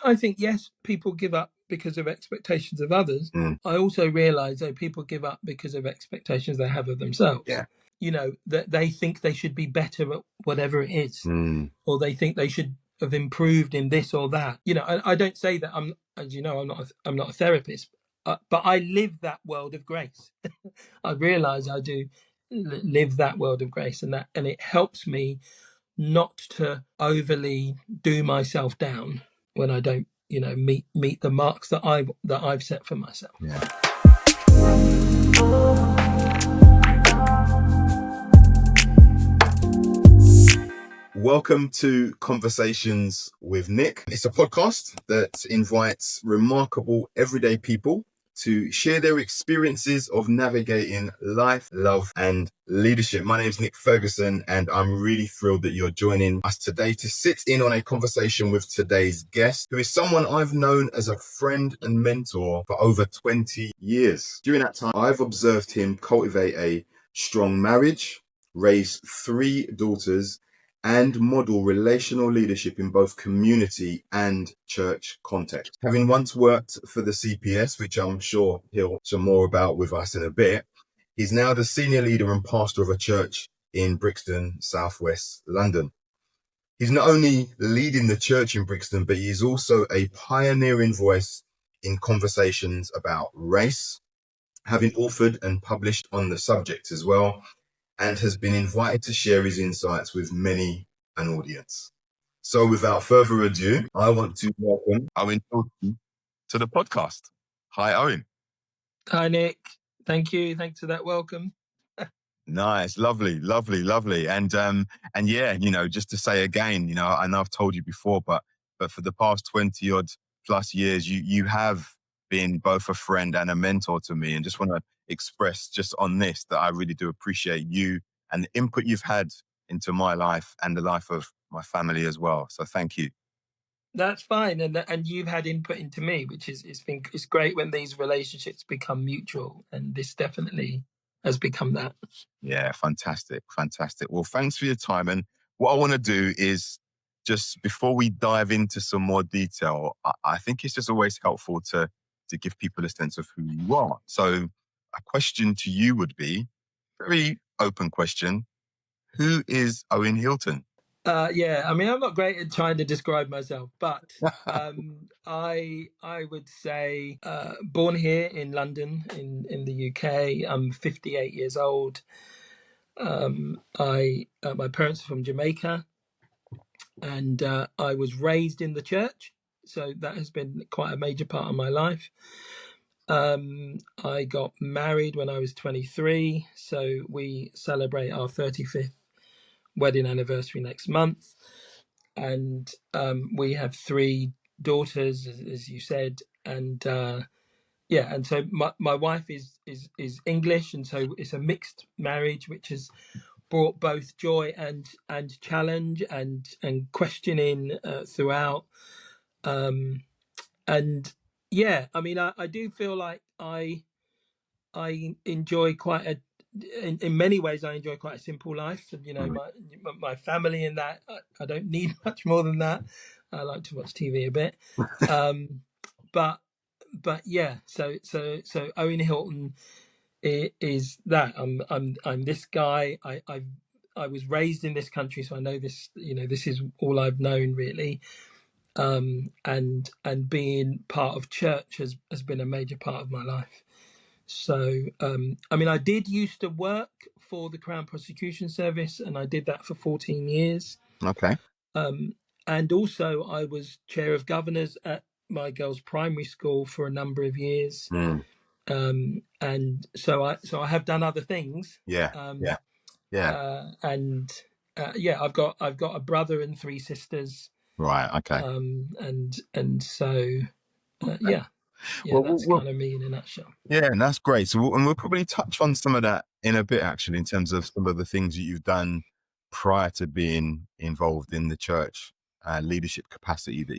I think, yes, people give up because of expectations of others. I also realise that people give up because of expectations they have of themselves. Yeah. That they think they should be better at whatever it is, or they think they should have improved in this or that. I don't say that I'm not a therapist, but I live that world of grace. I realise I do live that world of grace, and it helps me not to overly do myself down when I don't, meet the marks that I've set for myself. Yeah. Welcome to Conversations with Nick. It's a podcast that invites remarkable everyday people to share their experiences of navigating life, love, and leadership. My name is Nick Ferguson, and I'm really thrilled that you're joining us today to sit in on a conversation with today's guest, who is someone I've known as a friend and mentor for over 20 years. During that time, I've observed him cultivate a strong marriage, raise 3 daughters, and model relational leadership in both community and church context. Having once worked for the CPS, which I'm sure he'll share more about with us in a bit, he's now the senior leader and pastor of a church in Brixton, southwest London. He's not only leading the church in Brixton, but he is also a pioneering voice in conversations about race, having authored and published on the subject as well, and has been invited to share his insights with many an audience. So without further ado, I want to welcome Owen Hylton to the podcast. Hi, Owen. Hi, Nick. Thank you. Thanks for that welcome. Nice, lovely. And yeah, just to say again, I know I've told you before, but for the past 20 odd plus years, you have been both a friend and a mentor to me, and just want to express just on this that I really do appreciate you and the input you've had into my life and the life of my family as well. So thank you. That's fine, and you've had input into me, which it's great when these relationships become mutual, and this definitely has become that. Yeah, fantastic. Well, thanks for your time. And what I want to do is, just before we dive into some more detail, I think it's just always helpful to give people a sense of who you are. So a question to you would be, very open question, who is Owen Hylton? Yeah, I mean, I'm not great at trying to describe myself, but I would say born here in London, in the UK. I'm 58 years old. My parents are from Jamaica, and I was raised in the church, so that has been quite a major part of my life. I got married when I was 23, so we celebrate our 35th wedding anniversary next month. And we have 3 daughters, as you said, and and so my wife is English, and so it's a mixed marriage, which has brought both joy and challenge and questioning throughout. And yeah, I mean, I do feel like I enjoy quite a in many ways I enjoy quite a simple life, and my family and that I don't need much more than that. I like to watch TV a bit, but yeah. So Owen Hylton is that. I'm this guy. I was raised in this country, so I know this. This is all I've known really. And being part of church has been a major part of my life. So, I mean, I did used to work for the Crown Prosecution Service, and I did that for 14 years. Okay. And also I was chair of governors at my girls' primary school for a number of years. And so I have done other things. Yeah. I've got a brother and 3 sisters. Right. Okay. And so, yeah. Yeah, that's kind of me in a nutshell. Yeah, and that's great. So we'll probably touch on some of that in a bit, actually, in terms of some of the things that you've done prior to being involved in the church leadership capacity that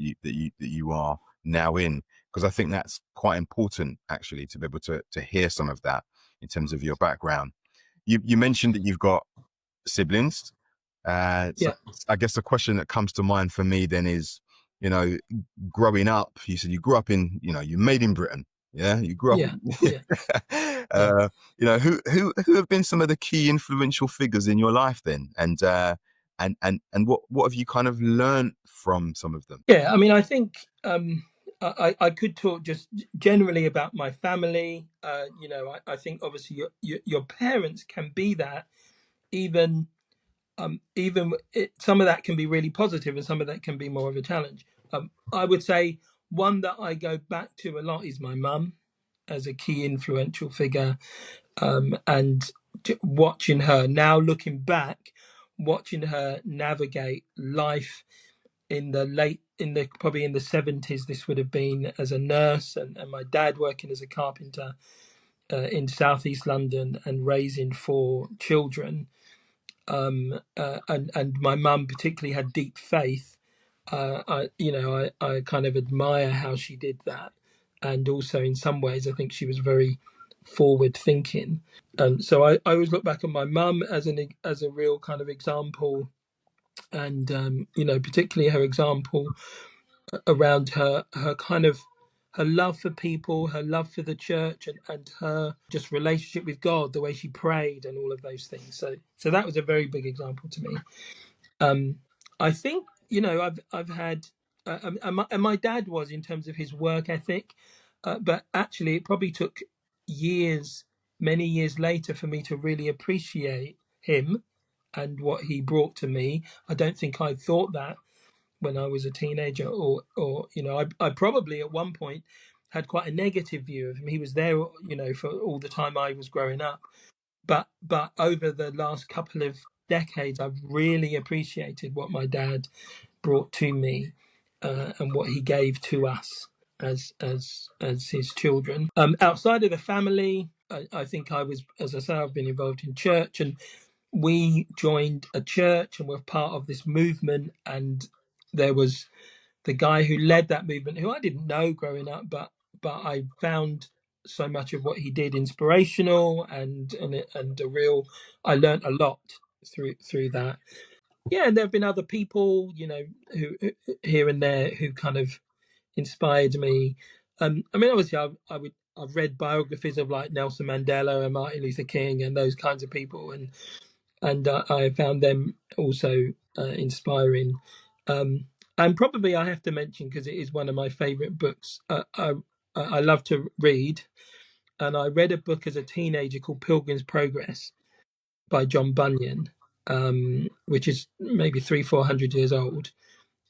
you are now in, because I think that's quite important, actually, to be able to hear some of that in terms of your background. You mentioned that you've got siblings. So I guess the question that comes to mind for me then is, you know, growing up, you said you grew up in, you know, you made in Britain. Yeah, you grew up. Yeah, yeah, yeah. You know, who have been some of the key influential figures in your life then, and what have you kind of learned from some of them? Yeah, I mean, I think I could talk just generally about my family. You know, I think obviously your parents can be that, even some of that can be really positive and some of that can be more of a challenge. I would say one that I go back to a lot is my mum as a key influential figure, and watching her now, looking back, watching her navigate life probably in the 70s. This would have been as a nurse, and my dad working as a carpenter in southeast London and raising four children. And my mum particularly had deep faith. I kind of admire how she did that, and also in some ways I think she was very forward thinking. So I always look back on my mum as a real kind of example, and particularly her example around her kind of her love for people, her love for the church, and her just relationship with God, the way she prayed, and all of those things. So that was a very big example to me. I think I've had, and my dad was in terms of his work ethic, but actually it probably took years, many years later, for me to really appreciate him and what he brought to me. I don't think I thought that when I was a teenager, or I probably at one point had quite a negative view of him. He was there, for all the time I was growing up, but over the last couple of decades, I've really appreciated what my dad brought to me, and what he gave to us as his children. Outside of the family, I think I was, as I say, I've been involved in church, and we joined a church and were part of this movement, and there was the guy who led that movement, who I didn't know growing up, but I found so much of what he did inspirational, and a real. I learned a lot through that. Yeah, and there have been other people, who here and there who kind of inspired me. I mean, obviously, I've read biographies of like Nelson Mandela and Martin Luther King and those kinds of people, and I found them also inspiring. And probably I have to mention, because it is one of my favourite books. I love to read, and I read a book as a teenager called Pilgrim's Progress by John Bunyan, which is maybe 400 years old.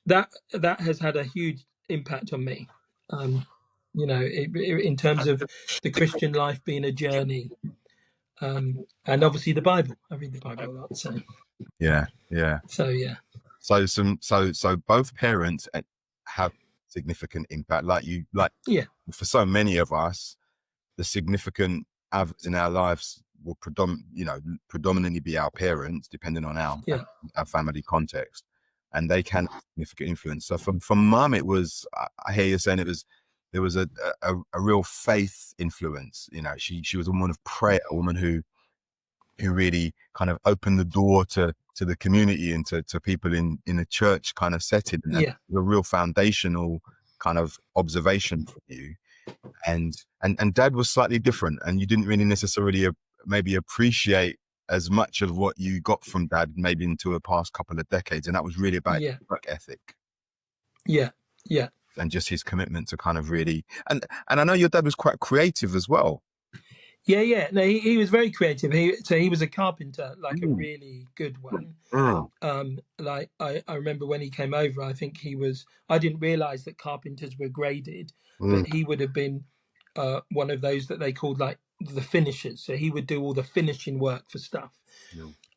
That has had a huge impact on me. In terms of the Christian life being a journey, and obviously the Bible. I read the Bible a lot, so Yeah. yeah. So both parents have significant impact. Like Yeah, for so many of us, the significant others in our lives will predominantly be our parents, depending on our family context, and they can have significant influence. So from mum, it was, I hear you saying there was a real faith influence. She was a woman of prayer, a woman who really kind of opened the door to the community and to people in a church kind of setting. And the real foundational kind of observation for you. And dad was slightly different, and you didn't really necessarily maybe appreciate as much of what you got from dad maybe into the past couple of decades. And that was really about work ethic. Yeah. And just his commitment to kind of really, and I know your dad was quite creative as well. Yeah. No, he was very creative. He was a carpenter, like a really good one. Like I remember when he came over, I think I didn't realize that carpenters were graded, but he would have been one of those that they called like the finishers. So he would do all the finishing work for stuff.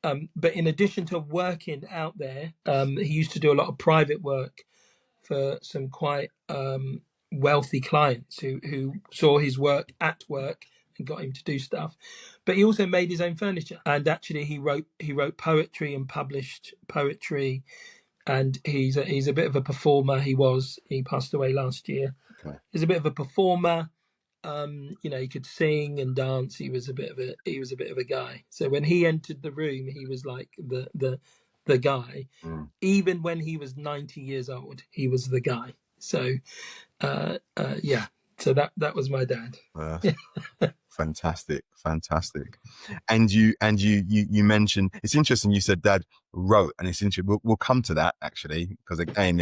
But in addition to working out there, he used to do a lot of private work for some quite wealthy clients who saw his work at work and got him to do stuff. But he also made his own furniture, and actually he wrote poetry and published poetry, and he's a bit of a performer. He passed away last year. Okay. He's a bit of a performer. He could sing and dance. He was a bit of a guy. So when he entered the room, he was like the the guy. Even when he was 90 years old, he was the guy. So yeah, so that was my dad. Fantastic. And you mentioned, it's interesting, you said dad wrote, and it's interesting, we'll come to that actually, because again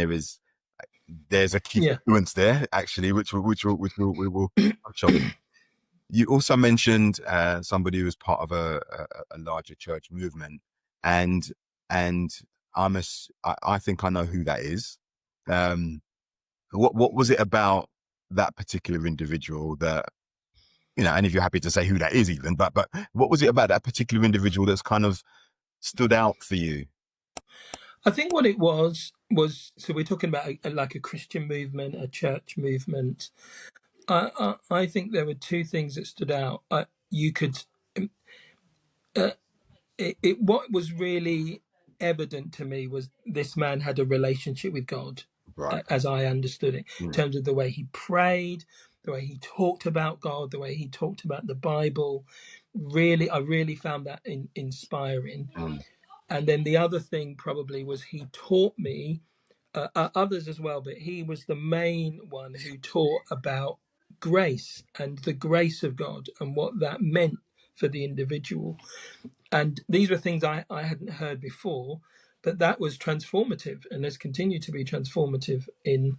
there's a key influence there actually, which we will touch on. You also mentioned somebody who was part of a larger church movement, and I think I know who that is. What was it about that particular individual that, you know, and if you're happy to say who that is even, but what was it about that particular individual that's kind of stood out for you? I think what it was, so we're talking about like a Christian movement, a church movement. I think there were two things that stood out. You could, what was really evident to me was this man had a relationship with God, Right. as I understood it, in terms of the way he prayed, the way he talked about God, the way he talked about the Bible. Really, I really found that inspiring. And then the other thing probably was he taught me, others as well, but he was the main one who taught about grace and the grace of God and what that meant for the individual. And these were things I hadn't heard before, but that was transformative and has continued to be transformative in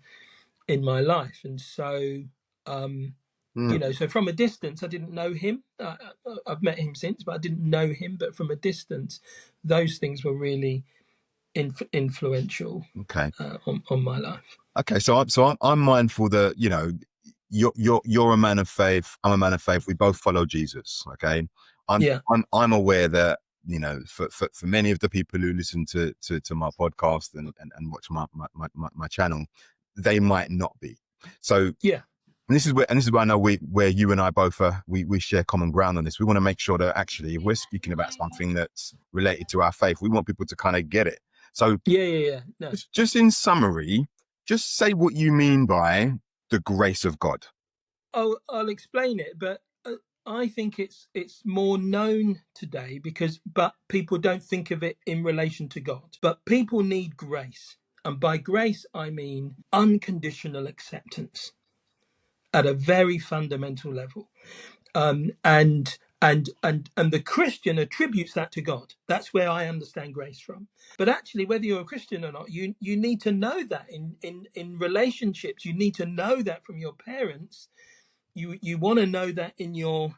my life. And so, you know, so from a distance, I didn't know him. I've met him since, but I didn't know him. But from a distance, those things were really influential. Okay. On my life. Okay, so I'm mindful that, you know, you're a man of faith. I'm a man of faith. We both follow Jesus. Okay, I'm aware that, you know, for many of the people who listen to my podcast and watch my channel, they might not be. So yeah. And this is where I know where you and I both are. We share common ground on this. We want to make sure that actually, if we're speaking about something that's related to our faith, we want people to kind of get it. So yeah. No. Just in summary, just say what you mean by the grace of God. Oh, I'll explain it, but I think it's more known today but people don't think of it in relation to God. But people need grace, and by grace I mean unconditional acceptance at a very fundamental level. And the Christian attributes that to God. That's where I understand grace from. But actually, whether you're a Christian or not, you need to know that in relationships. You need to know that from your parents. You want to know that in your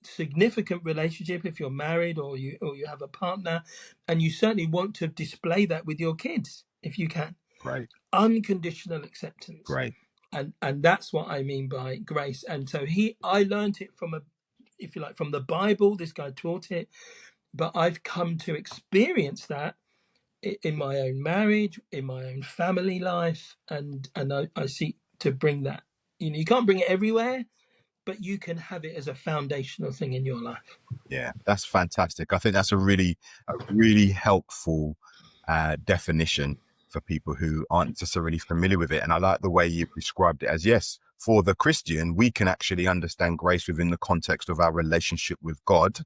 significant relationship, if you're married or you have a partner, and you certainly want to display that with your kids if you can. Right. Unconditional acceptance. Right. And that's what I mean by grace. And so I learned it from if you like, from the Bible. This guy taught it, but I've come to experience that in my own marriage, in my own family life, and I seek to bring that. You know, you can't bring it everywhere, but you can have it as a foundational thing in your life. Yeah, that's fantastic. I think that's a really helpful definition for people who aren't necessarily familiar with it. And I like the way you described it as, yes, for the Christian, we can actually understand grace within the context of our relationship with God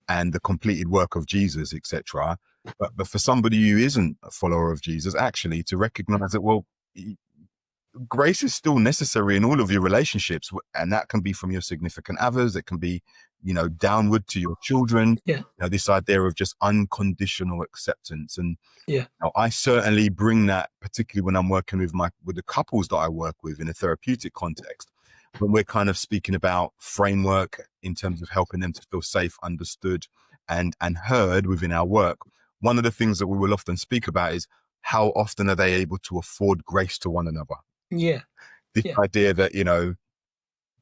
and the completed work of Jesus, etc. But for somebody who isn't a follower of Jesus, actually to recognize that, well, grace is still necessary in all of your relationships, and that can be from your significant others. It can be, you know, downward to your children. Yeah. You know, this idea of just unconditional acceptance. And yeah, you know, I certainly bring that, particularly when I'm working with the couples that I work with in a therapeutic context, when we're kind of speaking about framework in terms of helping them to feel safe, understood, and heard within our work. One of the things that we will often speak about is how often are they able to afford grace to one another? Yeah. This idea that, you know,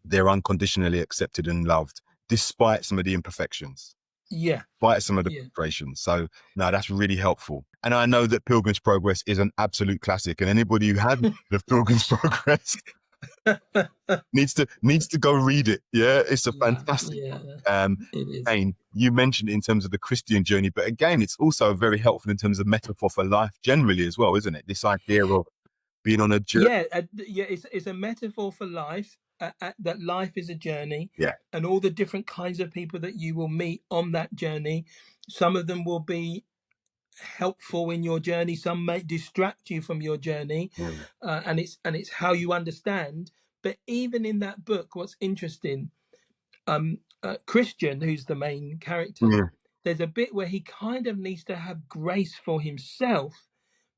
they're unconditionally accepted and loved despite some of the imperfections. Yeah. Despite some of the frustrations. So no, that's really helpful. And I know that Pilgrim's Progress is an absolute classic, and anybody who hasn't the Pilgrim's Progress needs to go read it. Yeah, it's a fantastic it is. And you mentioned it in terms of the Christian journey, but again, it's also very helpful in terms of metaphor for life generally as well, isn't it? This idea of being on a journey. It's a metaphor for life. That life is a journey. Yeah. And all the different kinds of people that you will meet on that journey. Some of them will be helpful in your journey. Some may distract you from your journey, and it's how you understand. But even in that book, what's interesting, Christian, who's the main character, there's a bit where he kind of needs to have grace for himself,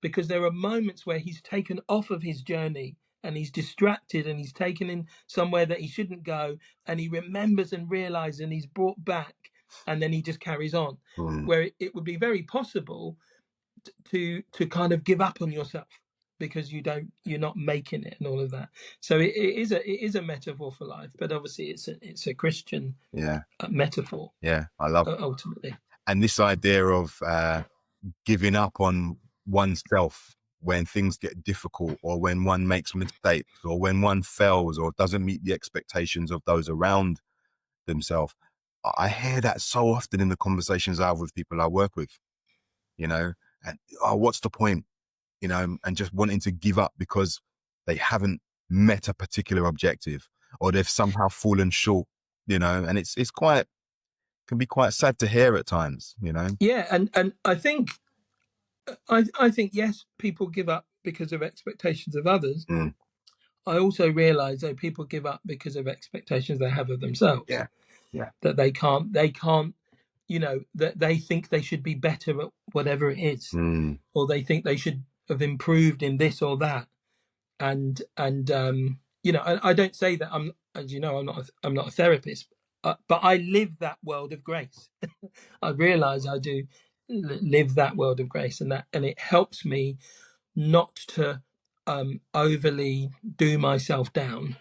because there are moments where he's taken off of his journey and he's distracted and he's taken in somewhere that he shouldn't go, and he remembers and realizes and he's brought back, and then he just carries on. Where it would be very possible to kind of give up on yourself because you're not making it and all of that. So it is a metaphor for life, but obviously it's a Christian metaphor. Yeah, I love ultimately. And this idea of giving up on oneself when things get difficult, or when one makes mistakes, or when one fails or doesn't meet the expectations of those around themselves. I hear that so often in the conversations I have with people I work with, and what's the point, and just wanting to give up because they haven't met a particular objective, or they've somehow fallen short, and it's can be quite sad to hear at times, Yeah, and I think yes, people give up because of expectations of others. I also realize that people give up because of expectations they have of themselves. Yeah. That they can't, that they think they should be better at whatever it is, or they think they should have improved in this or that. And I don't say that I'm not a therapist, but I live that world of grace. I realize I do live that world of grace, and it helps me not to overly do myself down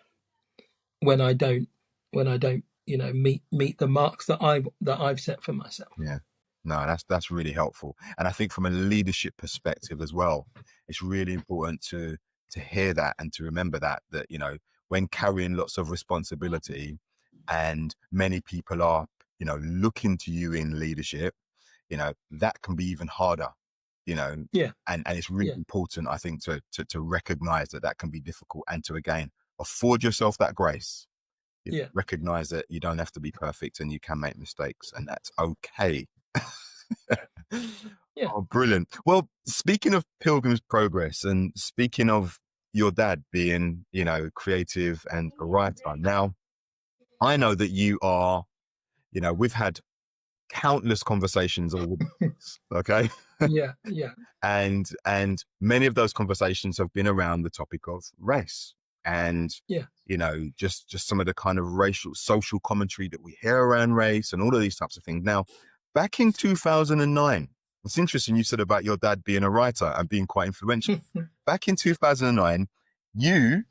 when I don't meet the marks that I've set for myself. Yeah. No, that's really helpful. And I think from a leadership perspective as well, it's really important to hear that and to remember that when carrying lots of responsibility, and many people are, looking to you in leadership, that can be even harder, and it's really important, I think, to recognize that can be difficult, and to, again, afford yourself that grace. Recognize that you don't have to be perfect and you can make mistakes, and that's okay. Oh, brilliant. Well, speaking of Pilgrim's Progress, and speaking of your dad being, creative and a writer, now I know that you are, we've had countless conversations over the years, okay? Yeah. And many of those conversations have been around the topic of race, and just some of the kind of social commentary that we hear around race, and all of these types of things. Now, back in 2009, it's interesting you said about your dad being a writer and being quite influential. Back in 2009, you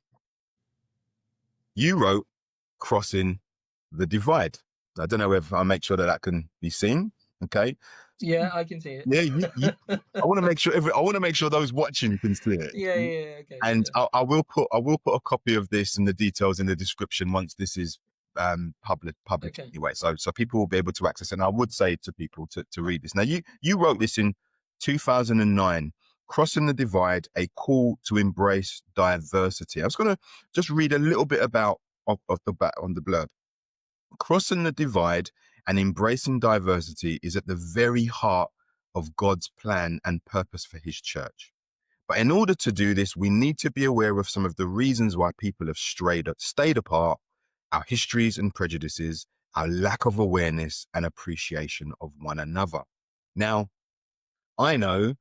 wrote Crossing the Divide. I don't know if I'll make sure that can be seen. Okay. Yeah, I can see it. Yeah, I want to make sure those watching can see it. Yeah. Okay. And I will put a copy of this and the details in the description once this is public anyway. So people will be able to access it. And I would say to people to read this. Now, you wrote this in 2009, Crossing the Divide, a call to embrace diversity. I was going to just read a little bit about of the back on the blurb. Crossing the divide and embracing diversity is at the very heart of God's plan and purpose for his church. But in order to do this, we need to be aware of some of the reasons why people have stayed apart, our histories and prejudices, our lack of awareness and appreciation of one another. Now, I know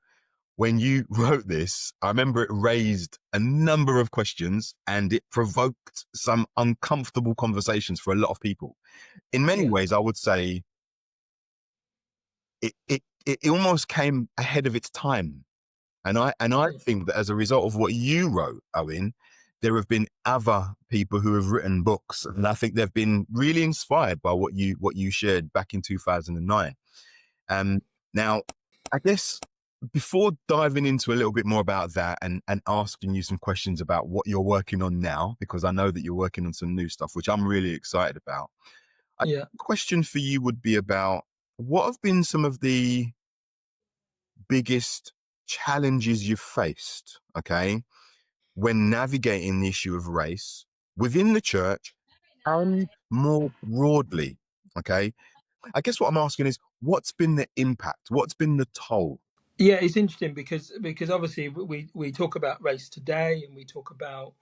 when you wrote this, I remember it raised a number of questions, and it provoked some uncomfortable conversations for a lot of people. In many ways, I would say it almost came ahead of its time. And I think that as a result of what you wrote, Owen, there have been other people who have written books, and I think they've been really inspired by what you shared back in 2009. Now, I guess before diving into a little bit more about that and asking you some questions about what you're working on now, because I know that you're working on some new stuff, which I'm really excited about. A question for you would be about what have been some of the biggest challenges you've faced, okay, when navigating the issue of race within the church and more broadly, okay? I guess what I'm asking is, what's been the impact? What's been the toll? Yeah, it's interesting because obviously we talk about race today, and we talk about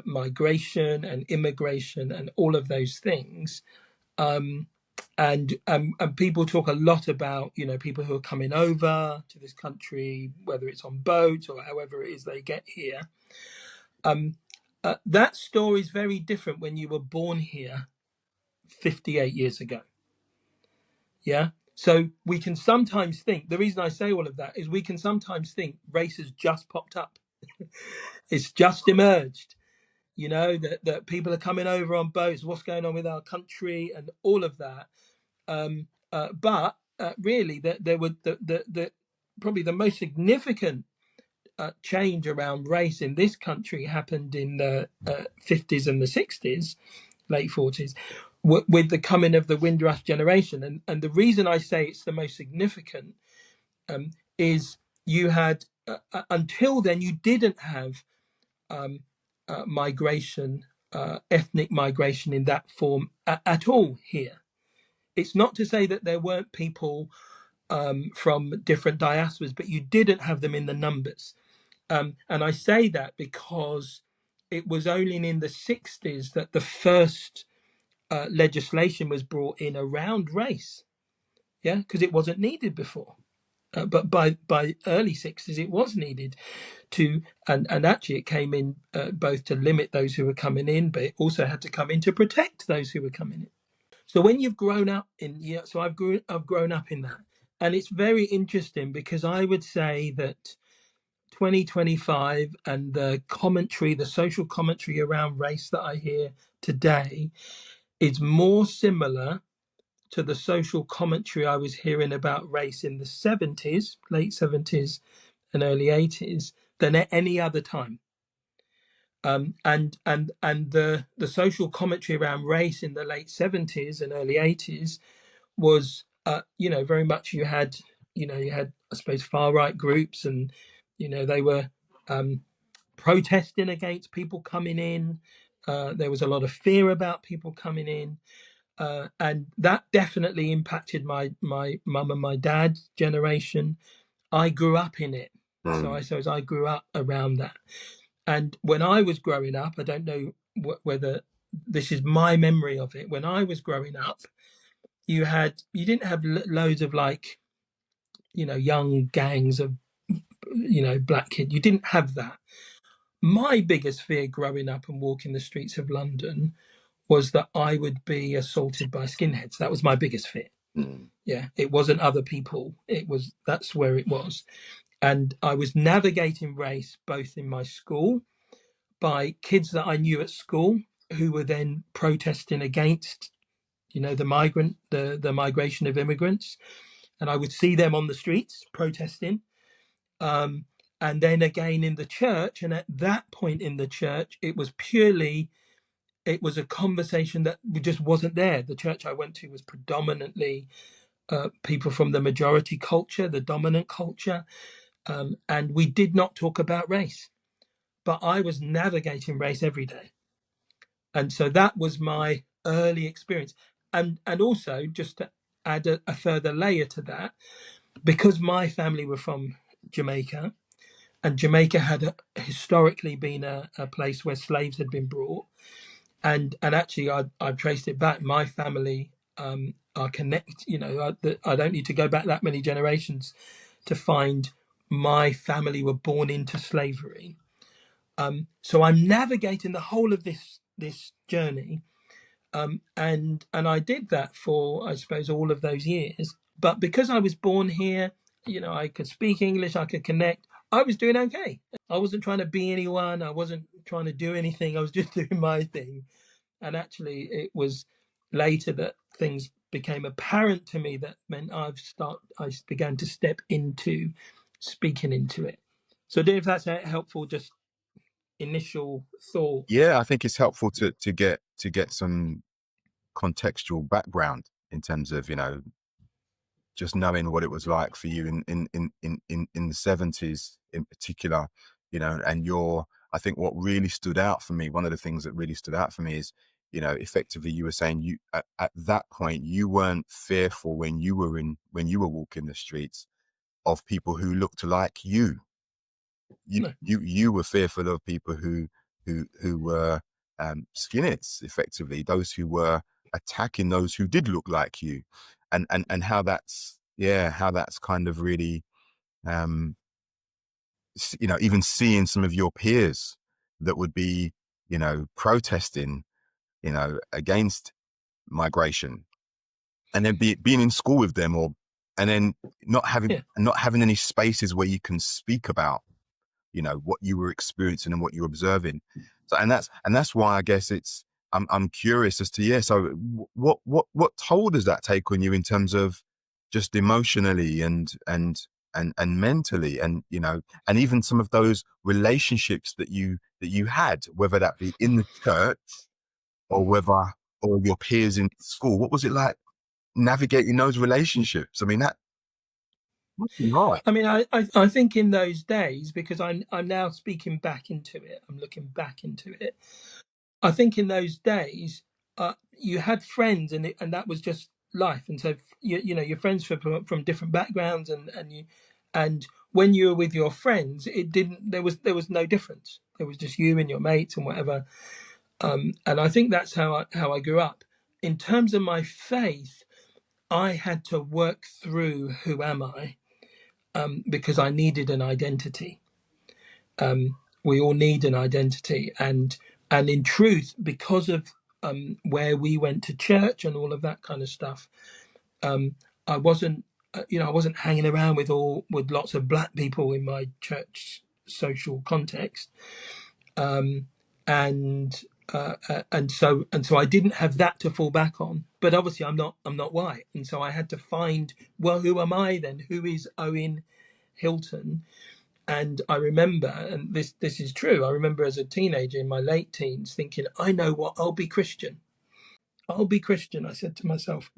migration and immigration and all of those things. And people talk a lot about, you know, people who are coming over to this country, whether it's on boats or however it is they get here. That story is very different when you were born here 58 years ago. Yeah. So we can sometimes think, the reason I say all of that is we can sometimes think race has just popped up. It's just emerged, you know, that people are coming over on boats, what's going on with our country and all of that. But really, there were the probably the most significant change around race in this country happened in the 50s and the 60s, late 40s, with the coming of the Windrush generation. And the reason I say it's the most significant is you had, until then, you didn't have migration, ethnic migration in that form at all here. It's not to say that there weren't people from different diasporas, but you didn't have them in the numbers. And I say that because it was only in the 60s that the first legislation was brought in around race. Yeah, because it wasn't needed before. But by early 60s, it was needed to, and actually it came in both to limit those who were coming in, but it also had to come in to protect those who were coming in. So when you've grown up in, yeah, so I've grown up in that, and it's very interesting because I would say that 2025 and the commentary, the social commentary around race that I hear today is more similar to the social commentary I was hearing about race in the 70s, late 70s and early 80s than at any other time. And the social commentary around race in the late 70s and early 80s was, you know, very much you had, I suppose, far right groups, and, you know, they were protesting against people coming in. There was a lot of fear about people coming in. And that definitely impacted my mum and my dad's generation. I grew up in it. So I suppose I grew up around that. And when I was growing up, I don't know whether this is my memory of it. When I was growing up, you didn't have loads of, like, you know, young gangs of, you know, black kids. You didn't have that. My biggest fear growing up and walking the streets of London was that I would be assaulted by skinheads. That was my biggest fear. Yeah, it wasn't other people. That's where it was. And I was navigating race both in my school by kids that I knew at school who were then protesting against, you know, the migration of immigrants. And I would see them on the streets protesting. And then again in the church. And at that point in the church, it was a conversation that just wasn't there. The church I went to was predominantly people from the majority culture, the dominant culture. And we did not talk about race. But I was navigating race every day. And so that was my early experience. And also, just to add a further layer to that, because my family were from Jamaica, and Jamaica had historically been a place where slaves had been brought. And actually, I've traced it back. My family are connected. You know, I don't need to go back that many generations to find my family were born into slavery. So I'm navigating the whole of this journey, and I did that for, I suppose, all of those years. But because I was born here, you know, I could speak English, I could connect. I was doing okay. I wasn't trying to be anyone. I wasn't trying to do anything. I was just doing my thing. And actually, it was later that things became apparent to me that meant I began to step into speaking into it. So I don't know if that's helpful, just initial thought. Yeah, I think it's helpful to get some contextual background in terms of, you know, just knowing what it was like for you in the 70s in particular, you know. And I think what really stood out for me, one of the things that really stood out for me is, you know, effectively you were saying you at that point you weren't fearful when you were walking the streets of people who looked like you. No. You were fearful of people who were skinheads, effectively, those who were attacking those who did look like you, and how that's kind of really, even seeing some of your peers that would be, protesting, against migration, and then being in school with them, and then not having any spaces where you can speak about, what you were experiencing and what you're observing. So, and that's why I guess I'm curious as to, so what toll does that take on you in terms of just emotionally and mentally, and and even some of those relationships that you had, whether that be in the church or your peers in school. What was it like navigating those relationships? I mean, that must be hard. I mean, I think in those days, because I'm now speaking back into it, I'm looking back into it. I think in those days, you had friends, and that was just life. And so your friends from different backgrounds, and when you were with your friends, there was no difference. There was just you and your mates and whatever. And I think that's how I grew up. In terms of my faith, I had to work through who am I, because I needed an identity. We all need an identity, and in truth, because of where we went to church and all of that kind of stuff, I wasn't I wasn't hanging around with lots of black people in my church social context, and so I didn't have that to fall back on. But obviously, I'm not white, and so I had to find, well, who am I then? Who is Owen Hylton? And I remember, and this is true, I remember as a teenager in my late teens thinking, I know what, I'll be Christian. I'll be Christian, I said to myself.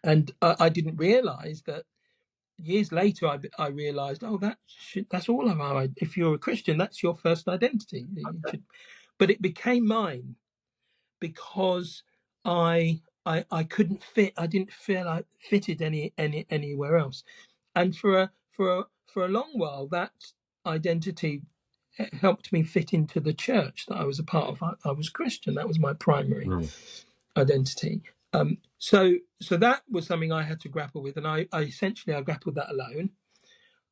And I didn't realize that years later, I realized, oh, that's all of our, if you're a Christian, that's your first identity. But it became mine because I couldn't fit, I didn't feel I fitted anywhere else. And for a long while, that identity helped me fit into the church that I was a part of. I was Christian. That was my primary identity. So that was something I had to grapple with, and I essentially grappled that alone.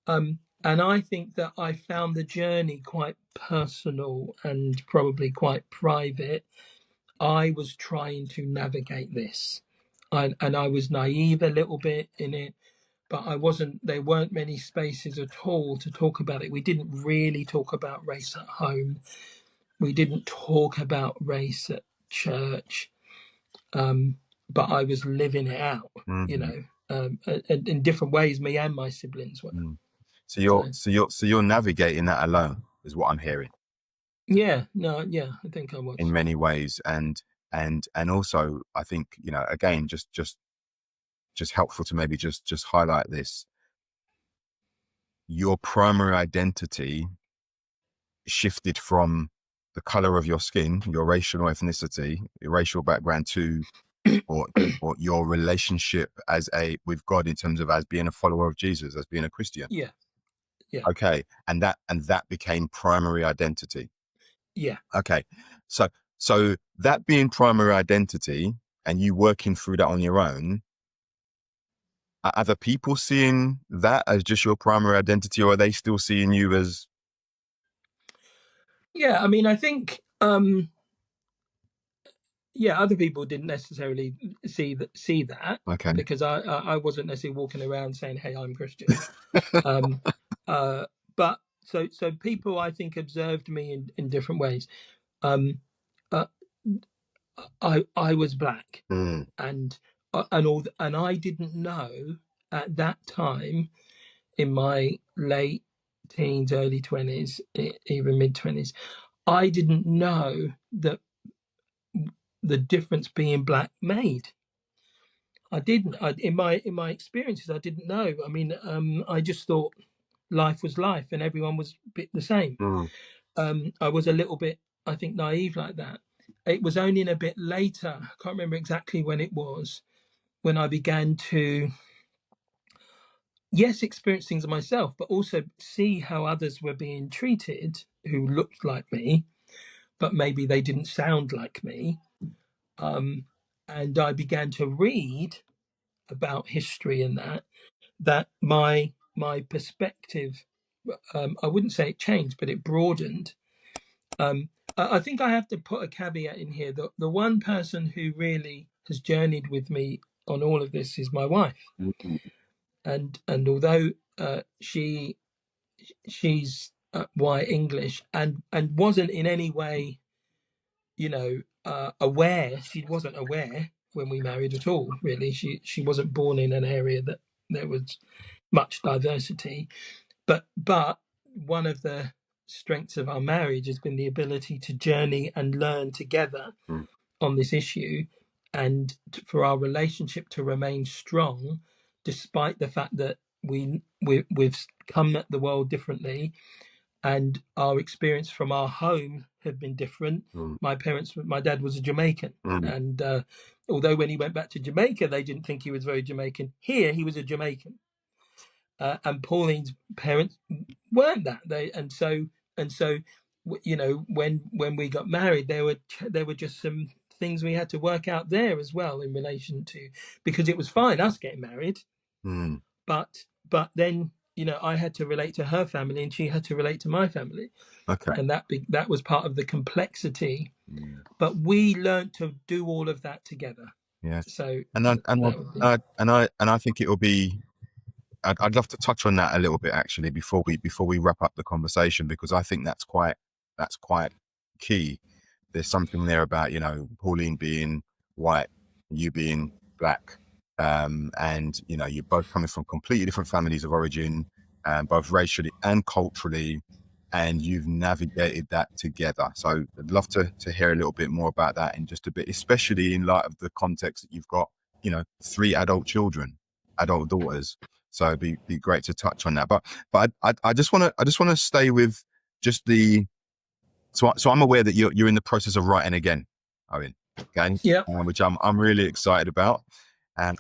And I think that I found the journey quite personal and probably quite private. I was trying to navigate this, and I was naive a little bit in it, but I wasn't. There weren't many spaces at all to talk about it. We didn't really talk about race at home. We didn't talk about race at church. But I was living it out, in different ways. Me and my siblings were. So you're navigating that alone, is what I'm hearing. Yeah, no, yeah, I think I was in many ways, and also I think, again, just helpful to maybe just highlight this. Your primary identity shifted from the color of your skin, your racial ethnicity, your racial background, to or your relationship with God, in terms of as being a follower of Jesus, as being a Christian. Yeah. Okay, and that became primary identity. Yeah. Okay, so that being primary identity, and you working through that on your own, are other people seeing that as just your primary identity, or are they still seeing you as? Yeah, I mean, I think, other people didn't necessarily see that, Okay. because I wasn't necessarily walking around saying, "Hey, I'm Christian." But so people, I think, observed me in different ways. Um, uh, I was black, and I didn't know at that time, in my late teens, early 20s, even mid 20s, I didn't know that the difference being black made. I didn't. In my experiences, I didn't know. I mean, I just thought life was life, and everyone was a bit the same. I was a little bit, I think, naive like that. It was only in a bit later, I can't remember exactly when it was, when I began to yes, experience things myself, but also see how others were being treated who looked like me, but maybe they didn't sound like me. And I began to read about history and that my perspective, I wouldn't say it changed, but it broadened. I think I have to put a caveat in here that the one person who really has journeyed with me on all of this is my wife. Mm-hmm. And although she's white English and wasn't in any way, aware. She wasn't aware when we married at all. Really, she wasn't born in an area that there was much diversity. But one of the strengths of our marriage has been the ability to journey and learn together on this issue, and for our relationship to remain strong, despite the fact that we've come at the world differently, and our experience from our home have been different. My dad was a Jamaican, and although when he went back to Jamaica, they didn't think he was very Jamaican. Here, he was a Jamaican, and Pauline's parents weren't that. When we got married, there were just some things we had to work out there as well in relation to, because it was fine us getting married, but then I had to relate to her family and she had to relate to my family. Okay. And that was part of the complexity. But we learned to do all of that together. Yeah. So I think it will be. I'd love to touch on that a little bit actually before we wrap up the conversation, because I think that's quite key. There's something there about Pauline being white, you being black, and you're both coming from completely different families of origin, both racially and culturally, and you've navigated that together. So I'd love to hear a little bit more about that in just a bit, especially in light of the context that you've got, 3 adult children, adult daughters. So it'd be great to touch on that. But I just want to stay with just the. So I'm aware that you're in the process of writing again, Owen. Okay. Yeah. Which I'm really excited about, and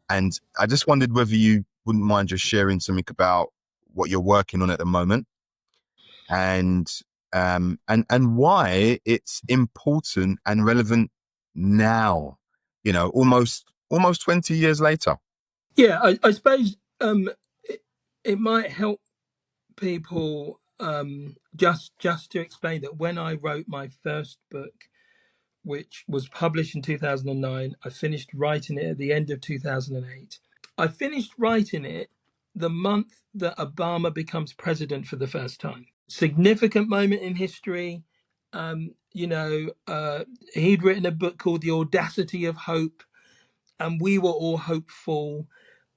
I just wondered whether you wouldn't mind just sharing something about what you're working on at the moment, and why it's important and relevant now. Almost 20 years later. Yeah, I suppose it might help people just to explain that when I wrote my first book, which was published in 2009, I finished writing it at the end of 2008. I finished writing it the month that Obama becomes president for the first time. Significant moment in history. He'd written a book called The Audacity of Hope, and we were all hopeful.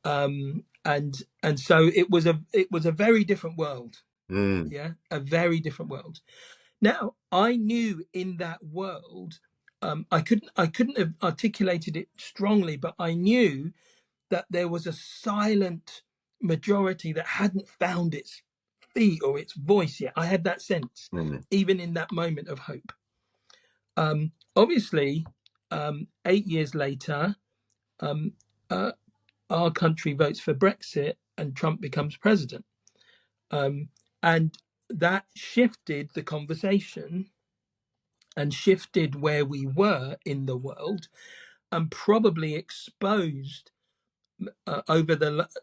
And so it was a very different world. Yeah, a very different world. Now, I knew in that world, I couldn't have articulated it strongly, but I knew that there was a silent majority that hadn't found its feet or its voice yet. I had that sense, even in that moment of hope. Obviously, 8 years later, our country votes for Brexit and Trump becomes president. And that shifted the conversation and shifted where we were in the world, and probably exposed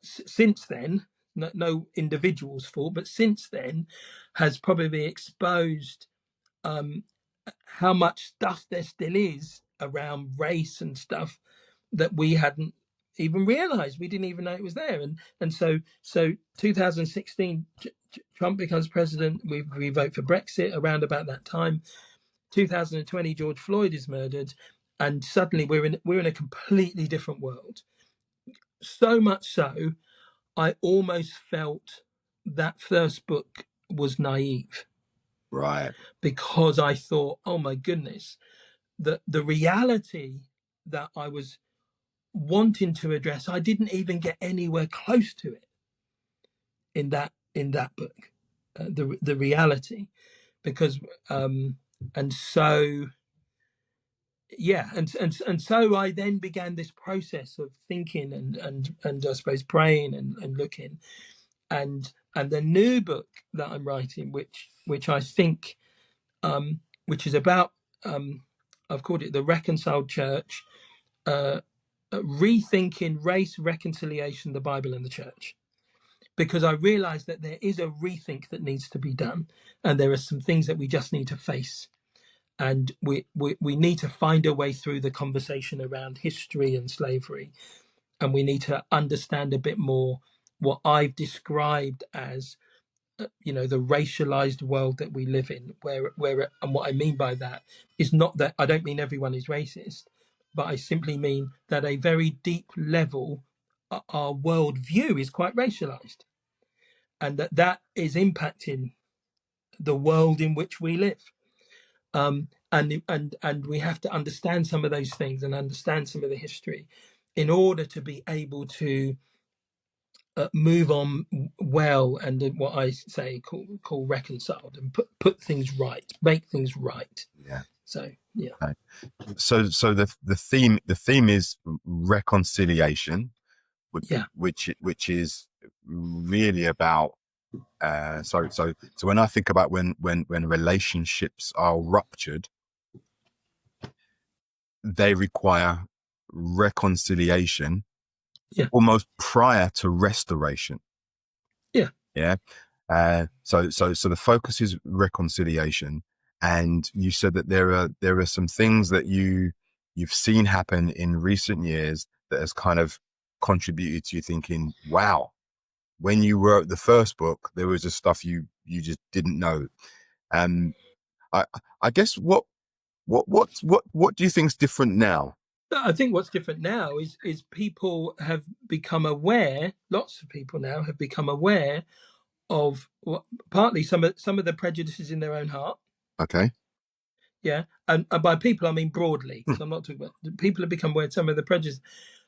since then, no individual's fault, but since then has probably exposed how much stuff there still is around race and stuff that we hadn't even realized. We didn't even know it was there. And so 2016, Trump becomes president. We vote for Brexit around about that time. 2020, George Floyd is murdered, and suddenly we're in a completely different world. So much so, I almost felt that first book was naive. Right. Because I thought, oh my goodness, the reality that I was wanting to address, I didn't even get anywhere close to it in that book, the reality, because and so yeah, and so I then began this process of thinking and I suppose praying and looking, and the new book that I'm writing, which I think which is about I've called it the Reconciled Church, rethinking race, reconciliation, the Bible and the church, because I realized that there is a rethink that needs to be done, and there are some things that we just need to face, and we need to find a way through the conversation around history and slavery, and we need to understand a bit more what I've described as the racialized world that we live in, where and what I mean by that is not that I don't mean everyone is racist, but I simply mean that a very deep level our world view is quite racialized, and that is impacting the world in which we live. And we have to understand some of those things and understand some of the history in order to be able to move on well, and what I say call reconciled, and put things right, make things right. Yeah. So yeah. Okay. So the theme is reconciliation, which is really about so when I think about when relationships are ruptured, they require reconciliation, almost prior to restoration. So the focus is reconciliation, and you said that there are some things that you've seen happen in recent years that has kind of contributed to you thinking, wow, when you wrote the first book, there was just stuff you just didn't know. I guess what do you think is different now? I think what's different now is people have become aware. Lots of people now have become aware of partly some of the prejudices in their own heart. Okay. Yeah, and by people I mean broadly. So I'm not talking about people have become aware of some of the prejudices.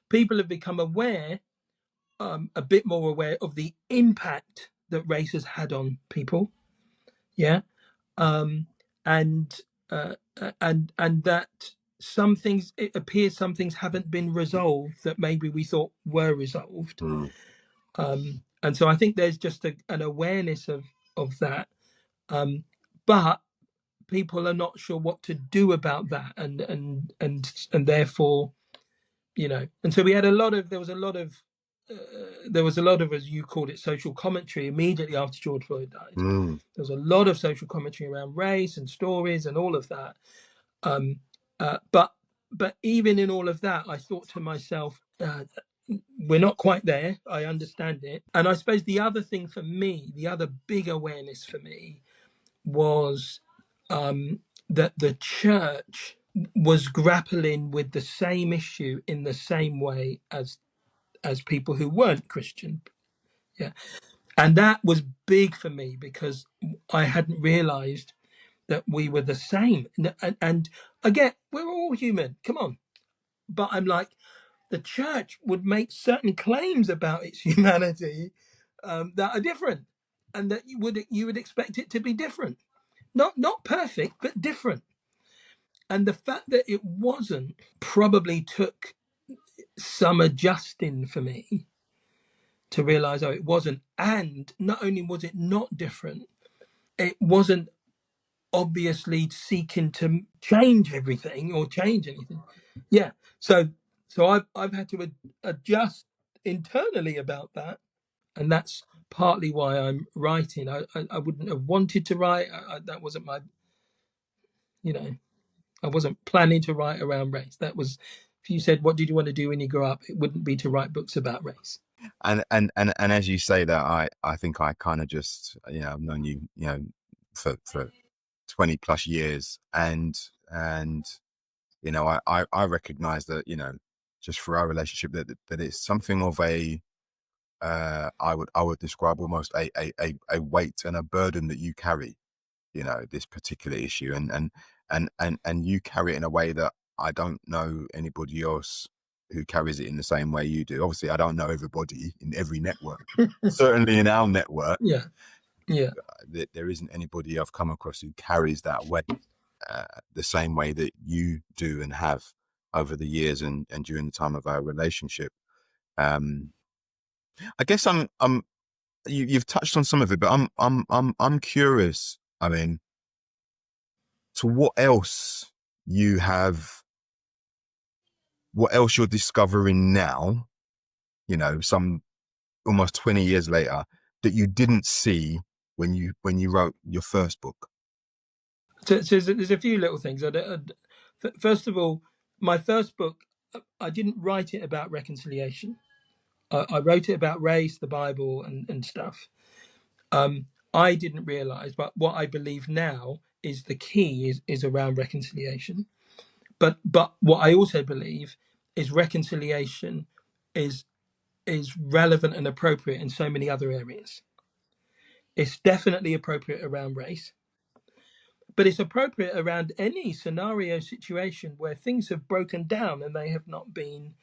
People have become aware, a bit more aware of the impact that race has had on people. Yeah, and that some things, it appears some things haven't been resolved that maybe we thought were resolved. And so I think there's just an awareness of that, but people are not sure what to do about that, and therefore, and so there was a lot of, as you called it, social commentary immediately after George Floyd died. There was a lot of social commentary around race and stories and all of that. But even in all of that, I thought to myself, we're not quite there. I understand it. And I suppose the other thing for me, the other big awareness for me was that the church was grappling with the same issue in the same way as people who weren't Christian. Yeah. And that was big for me because I hadn't realized that we were the same. And again, we're all human. Come on. But I'm like, the church would make certain claims about its humanity that are different, and that you would expect it to be different. Not perfect, but different. And the fact that it wasn't probably took some adjusting for me to realize, it wasn't. And not only was it not different, it wasn't obviously seeking to change everything or change anything. Yeah. So I've had to adjust internally about that, and that's partly why I'm writing. I wouldn't have wanted to write. That wasn't my, I wasn't planning to write around race. That was, if you said, what did you want to do when you grow up? It wouldn't be to write books about race. And as you say that, I think I kind of just, I've known you, for 20 plus years, and I recognize that, just for our relationship, that it's something of a, I would describe almost a weight and a burden that you carry, this particular issue, and you carry it in a way that I don't know anybody else who carries it in the same way you do. Obviously, I don't know everybody in every network. Certainly in our network, yeah, there isn't anybody I've come across who carries that weight. the same way that you do and have over the years and during the time of our relationship. I guess you've touched on some of it, but I'm curious. I mean, to what else you're discovering now, some almost 20 years later, that you didn't see when you wrote your first book? So there's a few little things. First of all, my first book, I didn't write it about reconciliation. I wrote it about race, the Bible, and stuff. I didn't realize, but what I believe now is the key is around reconciliation. But what I also believe is reconciliation is relevant and appropriate in so many other areas. It's definitely appropriate around race, but it's appropriate around any scenario situation where things have broken down and they have not been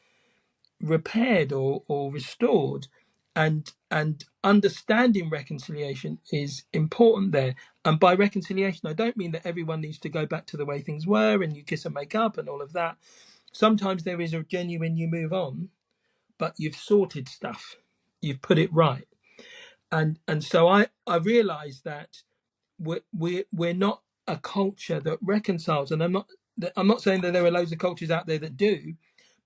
repaired or restored. And understanding reconciliation is important there. And by reconciliation, I don't mean that everyone needs to go back to the way things were and you kiss and make up and all of that. Sometimes there is a genuine you move on, but you've sorted stuff, you've put it right. And so I realized that we're not a culture that reconciles. And I'm not saying that there are loads of cultures out there that do,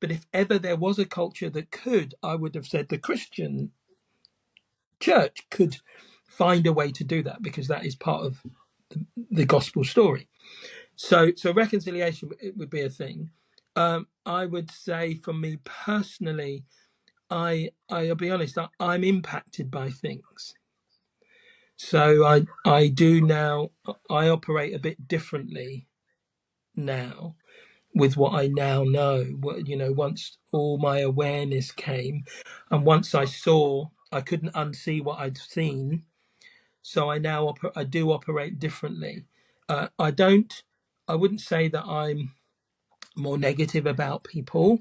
but if ever there was a culture that could, I would have said the Christian church could find a way to do that, because that is part of the gospel story. So reconciliation, it would be a thing. I would say for me personally, I'll be honest, I'm impacted by things. So I do now, I operate a bit differently now with what I now know. Once all my awareness came, and once I saw, I couldn't unsee what I'd seen. So I now I do operate differently. I wouldn't say that I'm more negative about people,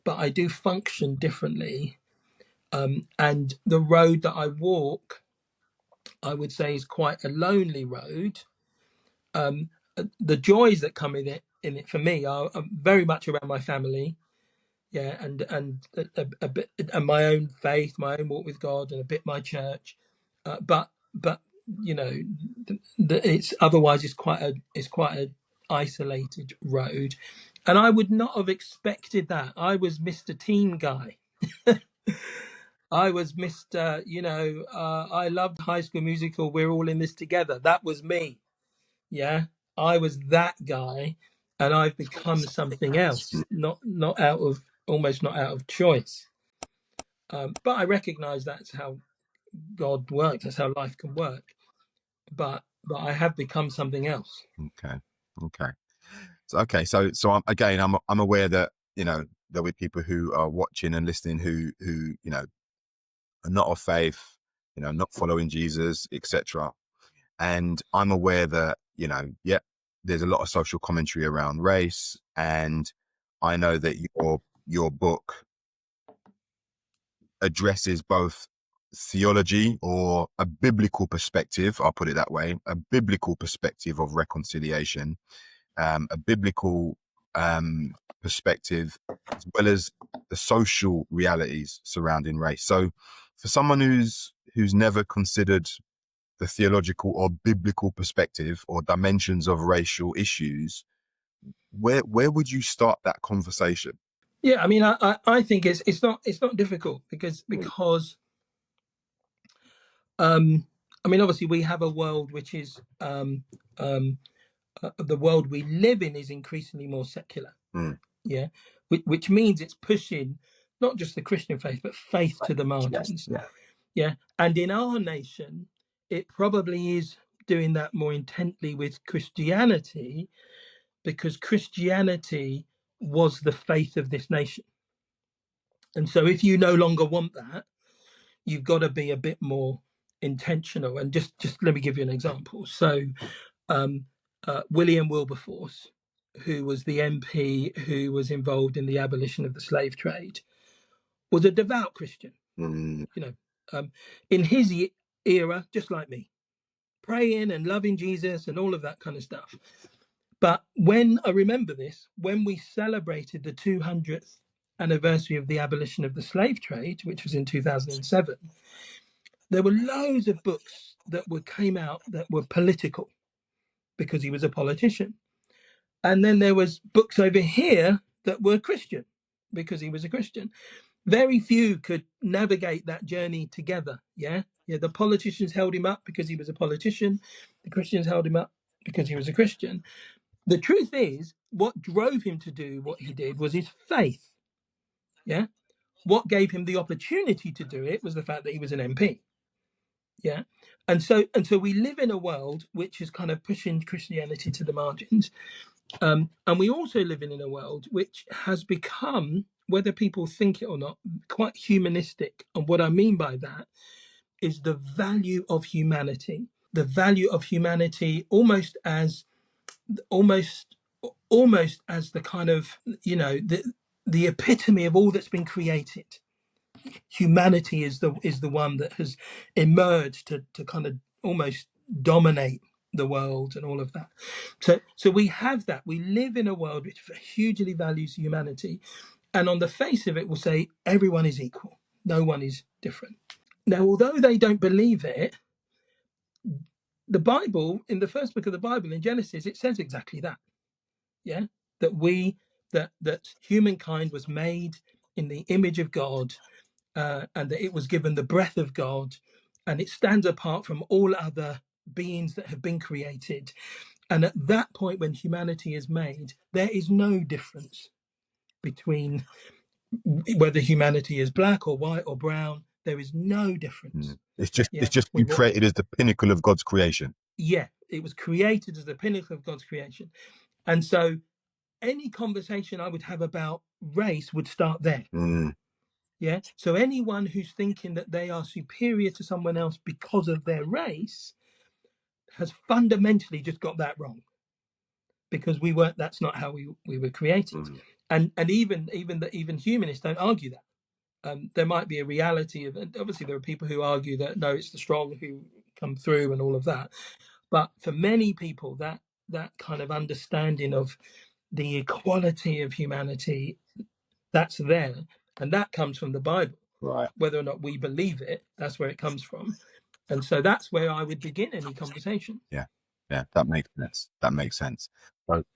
but I do function differently. And the road that I walk, I would say, is quite a lonely road. The joys that come in it for me are very much around my family, yeah, and a bit, and my own faith, my own walk with God, and a bit my church. But it's otherwise it's quite a isolated road, and I would not have expected that. I was Mr. Teen Guy. I was Mr. I loved High School Musical. We're all in this together. That was me. Yeah, I was that guy, and I've become something else. Not out of almost not out of choice. But I recognise that's how God works. That's how life can work. But I have become something else. Okay. So I'm aware that there'll be people who are watching and listening who are not of faith, not following Jesus, etc. And I'm aware that there's a lot of social commentary around race, and I know that your book addresses both theology, or a biblical perspective, I'll put it that way, a biblical perspective of reconciliation, a biblical perspective, as well as the social realities surrounding race. So for someone who's never considered the theological or biblical perspective or dimensions of racial issues, where would you start that conversation? Yeah, I mean, I think it's not difficult because I mean, obviously we have a world which is the world we live in is increasingly more secular. Yeah, which means it's pushing not just the Christian faith but faith to the margins. Yeah, and in our nation, it probably is doing that more intently with Christianity, because Christianity was the faith of this nation. And so if you no longer want that, you've got to be a bit more intentional. And just let me give you an example. So William Wilberforce, who was the MP who was involved in the abolition of the slave trade, was a devout Christian. In his era, just like me, praying and loving Jesus and all of that kind of stuff. But when I remember this, when we celebrated the 200th anniversary of the abolition of the slave trade, which was in 2007, there were loads of books that came out that were political because he was a politician. And then there was books over here that were Christian because he was a Christian. Very few could navigate that journey together. Yeah. The politicians held him up because he was a politician. The Christians held him up because he was a Christian. The truth is, what drove him to do what he did was his faith. Yeah. What gave him the opportunity to do it was the fact that he was an MP. Yeah. And so we live in a world which is kind of pushing Christianity to the margins. And we also live in a world which has become, whether people think it or not, quite humanistic. And what I mean by that is the value of humanity, almost as the kind of, the epitome of all that's been created. Humanity is the one that has emerged to kind of almost dominate the world and all of that. So we have that. We live in a world which hugely values humanity, and on the face of it will say everyone is equal, no one is different. Now, although they don't believe it, the Bible, in the first book of the Bible, in Genesis, it says exactly that. Yeah, that humankind was made in the image of God, and that it was given the breath of God, and it stands apart from all other beings that have been created. And at that point, when humanity is made, there is no difference between whether humanity is black or white or brown. There is no difference. It's just been created as the pinnacle of God's creation. Yeah, it was created as the pinnacle of God's creation. And so any conversation I would have about race would start there. Yeah. So anyone who's thinking that they are superior to someone else because of their race has fundamentally just got that wrong, because we weren't. That's not how we were created. And even humanists don't argue that. There might be a reality of, obviously there are people who argue that no, it's the strong who come through and all of that. But for many people, that kind of understanding of the equality of humanity, that's there. And that comes from the Bible. Right. Whether or not we believe it, that's where it comes from. And so that's where I would begin any conversation. Yeah, that makes sense.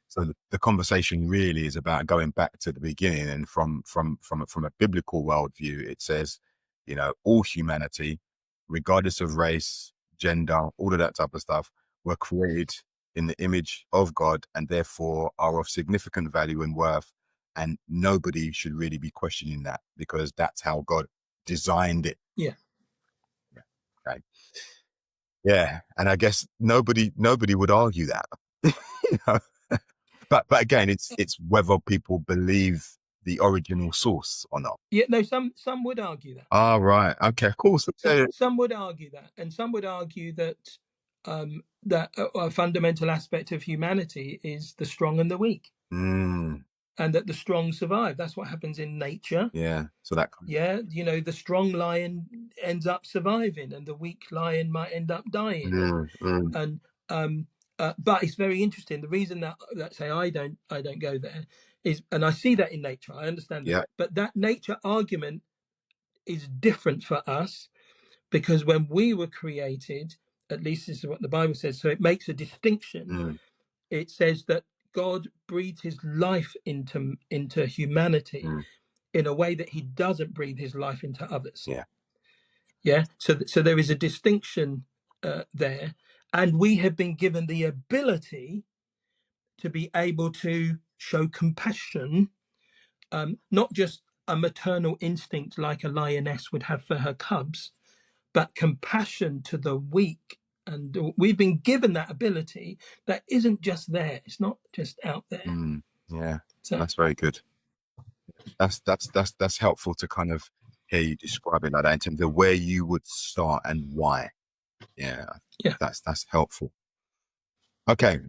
So the conversation really is about going back to the beginning, and from a biblical worldview, it says, all humanity, regardless of race, gender, all of that type of stuff, were created in the image of God, and therefore are of significant value and worth. And nobody should really be questioning that, because that's how God designed it. Yeah. Okay. Yeah, and I guess nobody would argue that. But again, it's whether people believe the original source or not. Yeah, no, some would argue that. Ah, right. Okay, of course. Some would argue that, and some would argue that that a fundamental aspect of humanity is the strong and the weak. And that the strong survive. That's what happens in nature. Yeah. So that. Yeah, the strong lion ends up surviving, and the weak lion might end up dying. And but it's very interesting. The reason that say I don't go there is, and I see that in nature. I understand that, but that nature argument is different for us, because when we were created, at least this is what the Bible says. So it makes a distinction. It says that God breathed his life into humanity in a way that he doesn't breathe his life into others. Yeah. So there is a distinction there, and we have been given the ability to be able to show compassion, not just a maternal instinct like a lioness would have for her cubs, but compassion to the weak. And we've been given that ability that isn't just there. It's not just out there. Yeah, so that's very good. That's helpful to kind of hear you describe it like that in terms of where you would start and why. Yeah. That's helpful. Okay.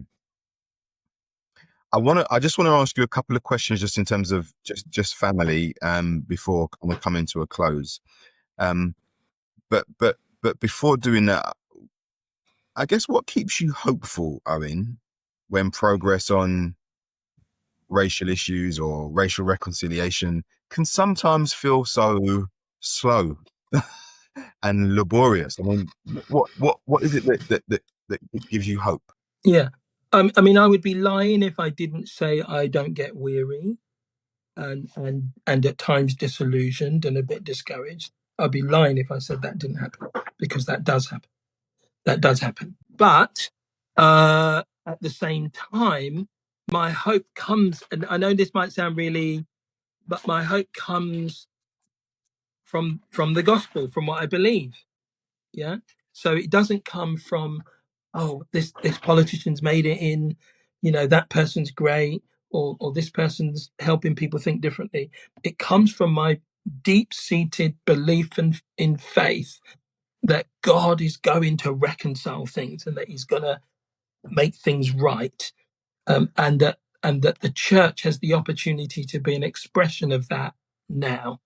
I just want to ask you a couple of questions just in terms of just family before we come into a close. But before doing that, I guess what keeps you hopeful, Owen, when progress on racial issues or racial reconciliation can sometimes feel so slow and laborious. I mean, what is it that gives you hope? Yeah. I mean, I would be lying if I didn't say I don't get weary and at times disillusioned and a bit discouraged. I'd be lying if I said that didn't happen, because that does happen. That does happen. But at the same time, my hope comes, and I know this might sound really, but my hope comes from the gospel, from what I believe. Yeah. So it doesn't come from, oh, this politician's made it in, that person's great, or this person's helping people think differently. It comes from my deep-seated belief in faith that God is going to reconcile things and that He's going to make things right, and that the church has the opportunity to be an expression of that now.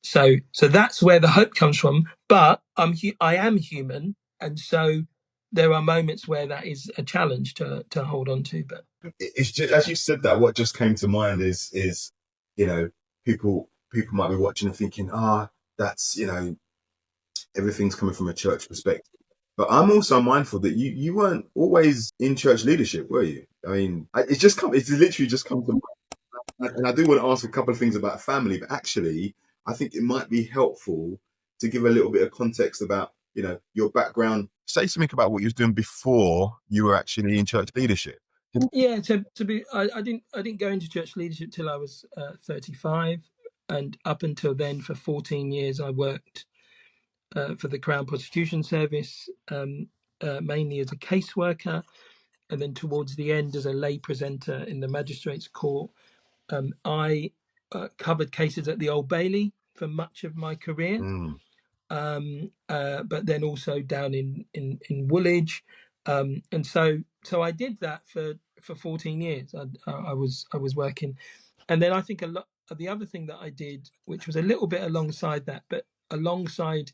So that's where the hope comes from. But I am human, and so there are moments where that is a challenge to hold on to. But it's just, as you said that, what just came to mind is people might be watching and thinking, that's everything's coming from a church perspective. But I'm also mindful that you weren't always in church leadership, were you? I mean, it's literally just come to mind. And I do want to ask a couple of things about family, but actually, I think it might be helpful to give a little bit of context about, your background. Say something about what you were doing before you were actually in church leadership. yeah, I didn't go into church leadership till I was 35, and up until then, for 14 years, I worked for the Crown Prosecution Service, mainly as a caseworker, and then towards the end as a lay presenter in the Magistrates Court. I covered cases at the Old Bailey for much of my career, but then also down in Woolwich, and so I did that for 14 years. I was working, and then I think a lot of the other thing that I did, which was a little bit alongside that, but alongside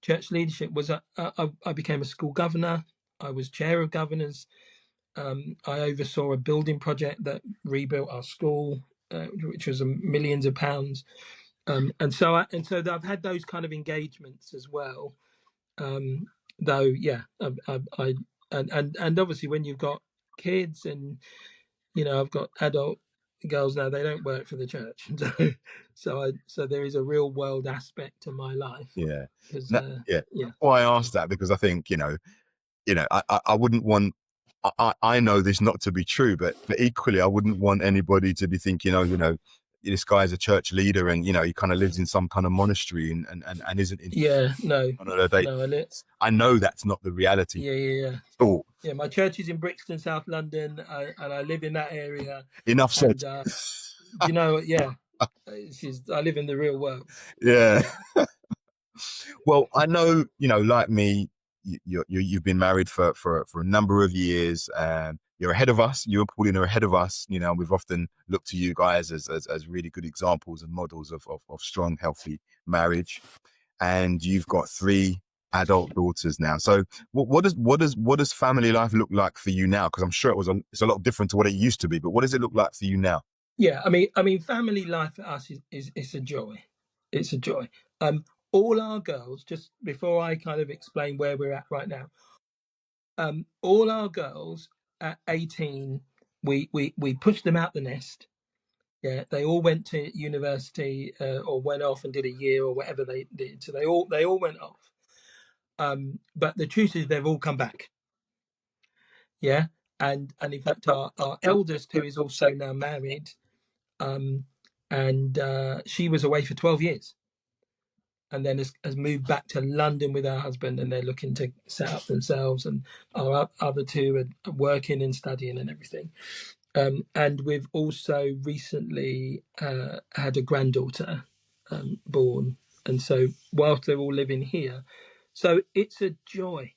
church leadership, was I became a school governor. I was chair of governors. I oversaw a building project that rebuilt our school, which was millions of pounds. And so I've had those kind of engagements as well. Though, yeah, I and obviously when you've got kids, and I've got adult girls now, they don't work for the church, so there is a real world aspect to my life. Yeah, Because yeah. Why I asked that, because I think I wouldn't want. I know this not to be true, but equally, I wouldn't want anybody to be thinking, this guy's a church leader and he kind of lives in some kind of monastery and isn't in. No, I know that's not the reality. Yeah. Oh, yeah. My church is in Brixton, South London, and I live in that area. Enough said. Yeah, I live in the real world. Yeah. Well, I know, like me, you've been married for a number of years. You're ahead of us. You and Pauline are ahead of us. We've often looked to you guys as really good examples and models of strong, healthy marriage. And you've got 3 adult daughters now. So what does family life look like for you now? Because I'm sure it's a lot different to what it used to be. But what does it look like for you now? Yeah, I mean, family life for us is a joy. It's a joy. All our girls, just before I kind of explain where we're at right now, all our girls at 18, we pushed them out the nest. Yeah, they all went to university, or went off and did a year or whatever they did. So they all went off. But the truth is, they've all come back. Yeah, and in fact, our eldest, who is also now married, and she was away for 12 years, and then has moved back to London with her husband, and they're looking to set up themselves. And our other 2 are working and studying and everything. And we've also recently had a granddaughter born, and so whilst they're all living here, so it's a joy.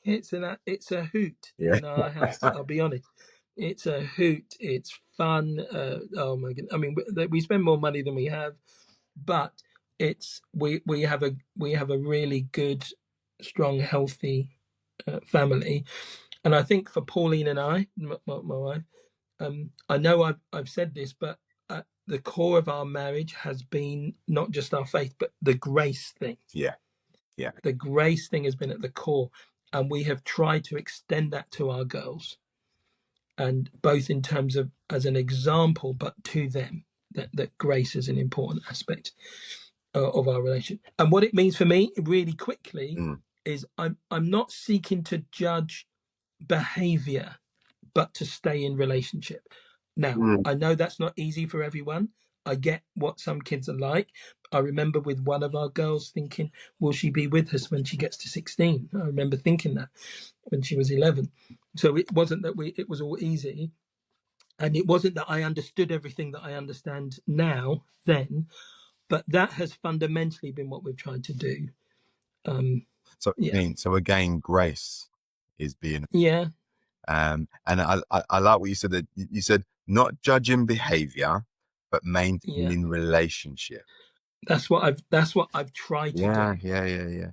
It's a hoot in our house. I'll be honest, it's a hoot. It's fun. Oh my goodness! I mean, we spend more money than we have, but we have a really good, strong, healthy family. And I think for Pauline and I, my wife, I know I've said this, but the core of our marriage has been not just our faith, but the grace thing. Yeah. The grace thing has been at the core, and we have tried to extend that to our girls, and both in terms of as an example, but to them that grace is an important aspect of our relationship. And what it means for me, really quickly, is I'm not seeking to judge behavior, but to stay in relationship. Now, I know that's not easy for everyone. I get what some kids are like. I remember with one of our girls thinking, will she be with us when she gets to 16? I remember thinking that when she was 11. So it wasn't that it was all easy. And it wasn't that I understood everything that I understand now, then, but that has fundamentally been what we've tried to do. So again, grace is being, yeah. And I like what you said, that you said not judging behavior, but maintaining relationship. That's what I've tried to do. Yeah.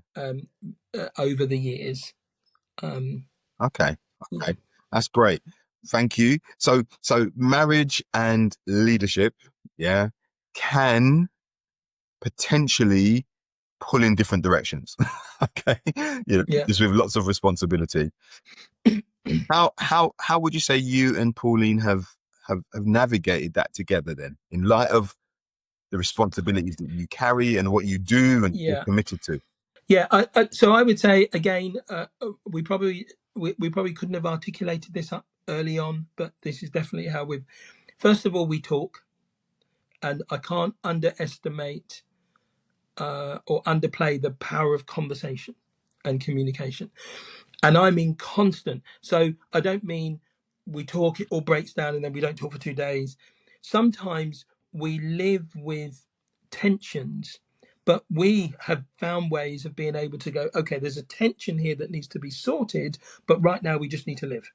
Over the years. Okay. That's great. Thank you. So marriage and leadership, can potentially pull in different directions. Okay. Just with lots of responsibility. How would you say you and Pauline have navigated that together then, in light of the responsibilities that you carry and what you do and you're committed to? So I would say again, we probably couldn't have articulated this up early on, but this is definitely how we've. First of all, we talk, and I can't underestimate or underplay the power of conversation and communication. And I mean constant. So I don't mean we talk, it all breaks down, and then we don't talk for 2 days. Sometimes we live with tensions, but we have found ways of being able to go, okay, there's a tension here that needs to be sorted, but right now we just need to live.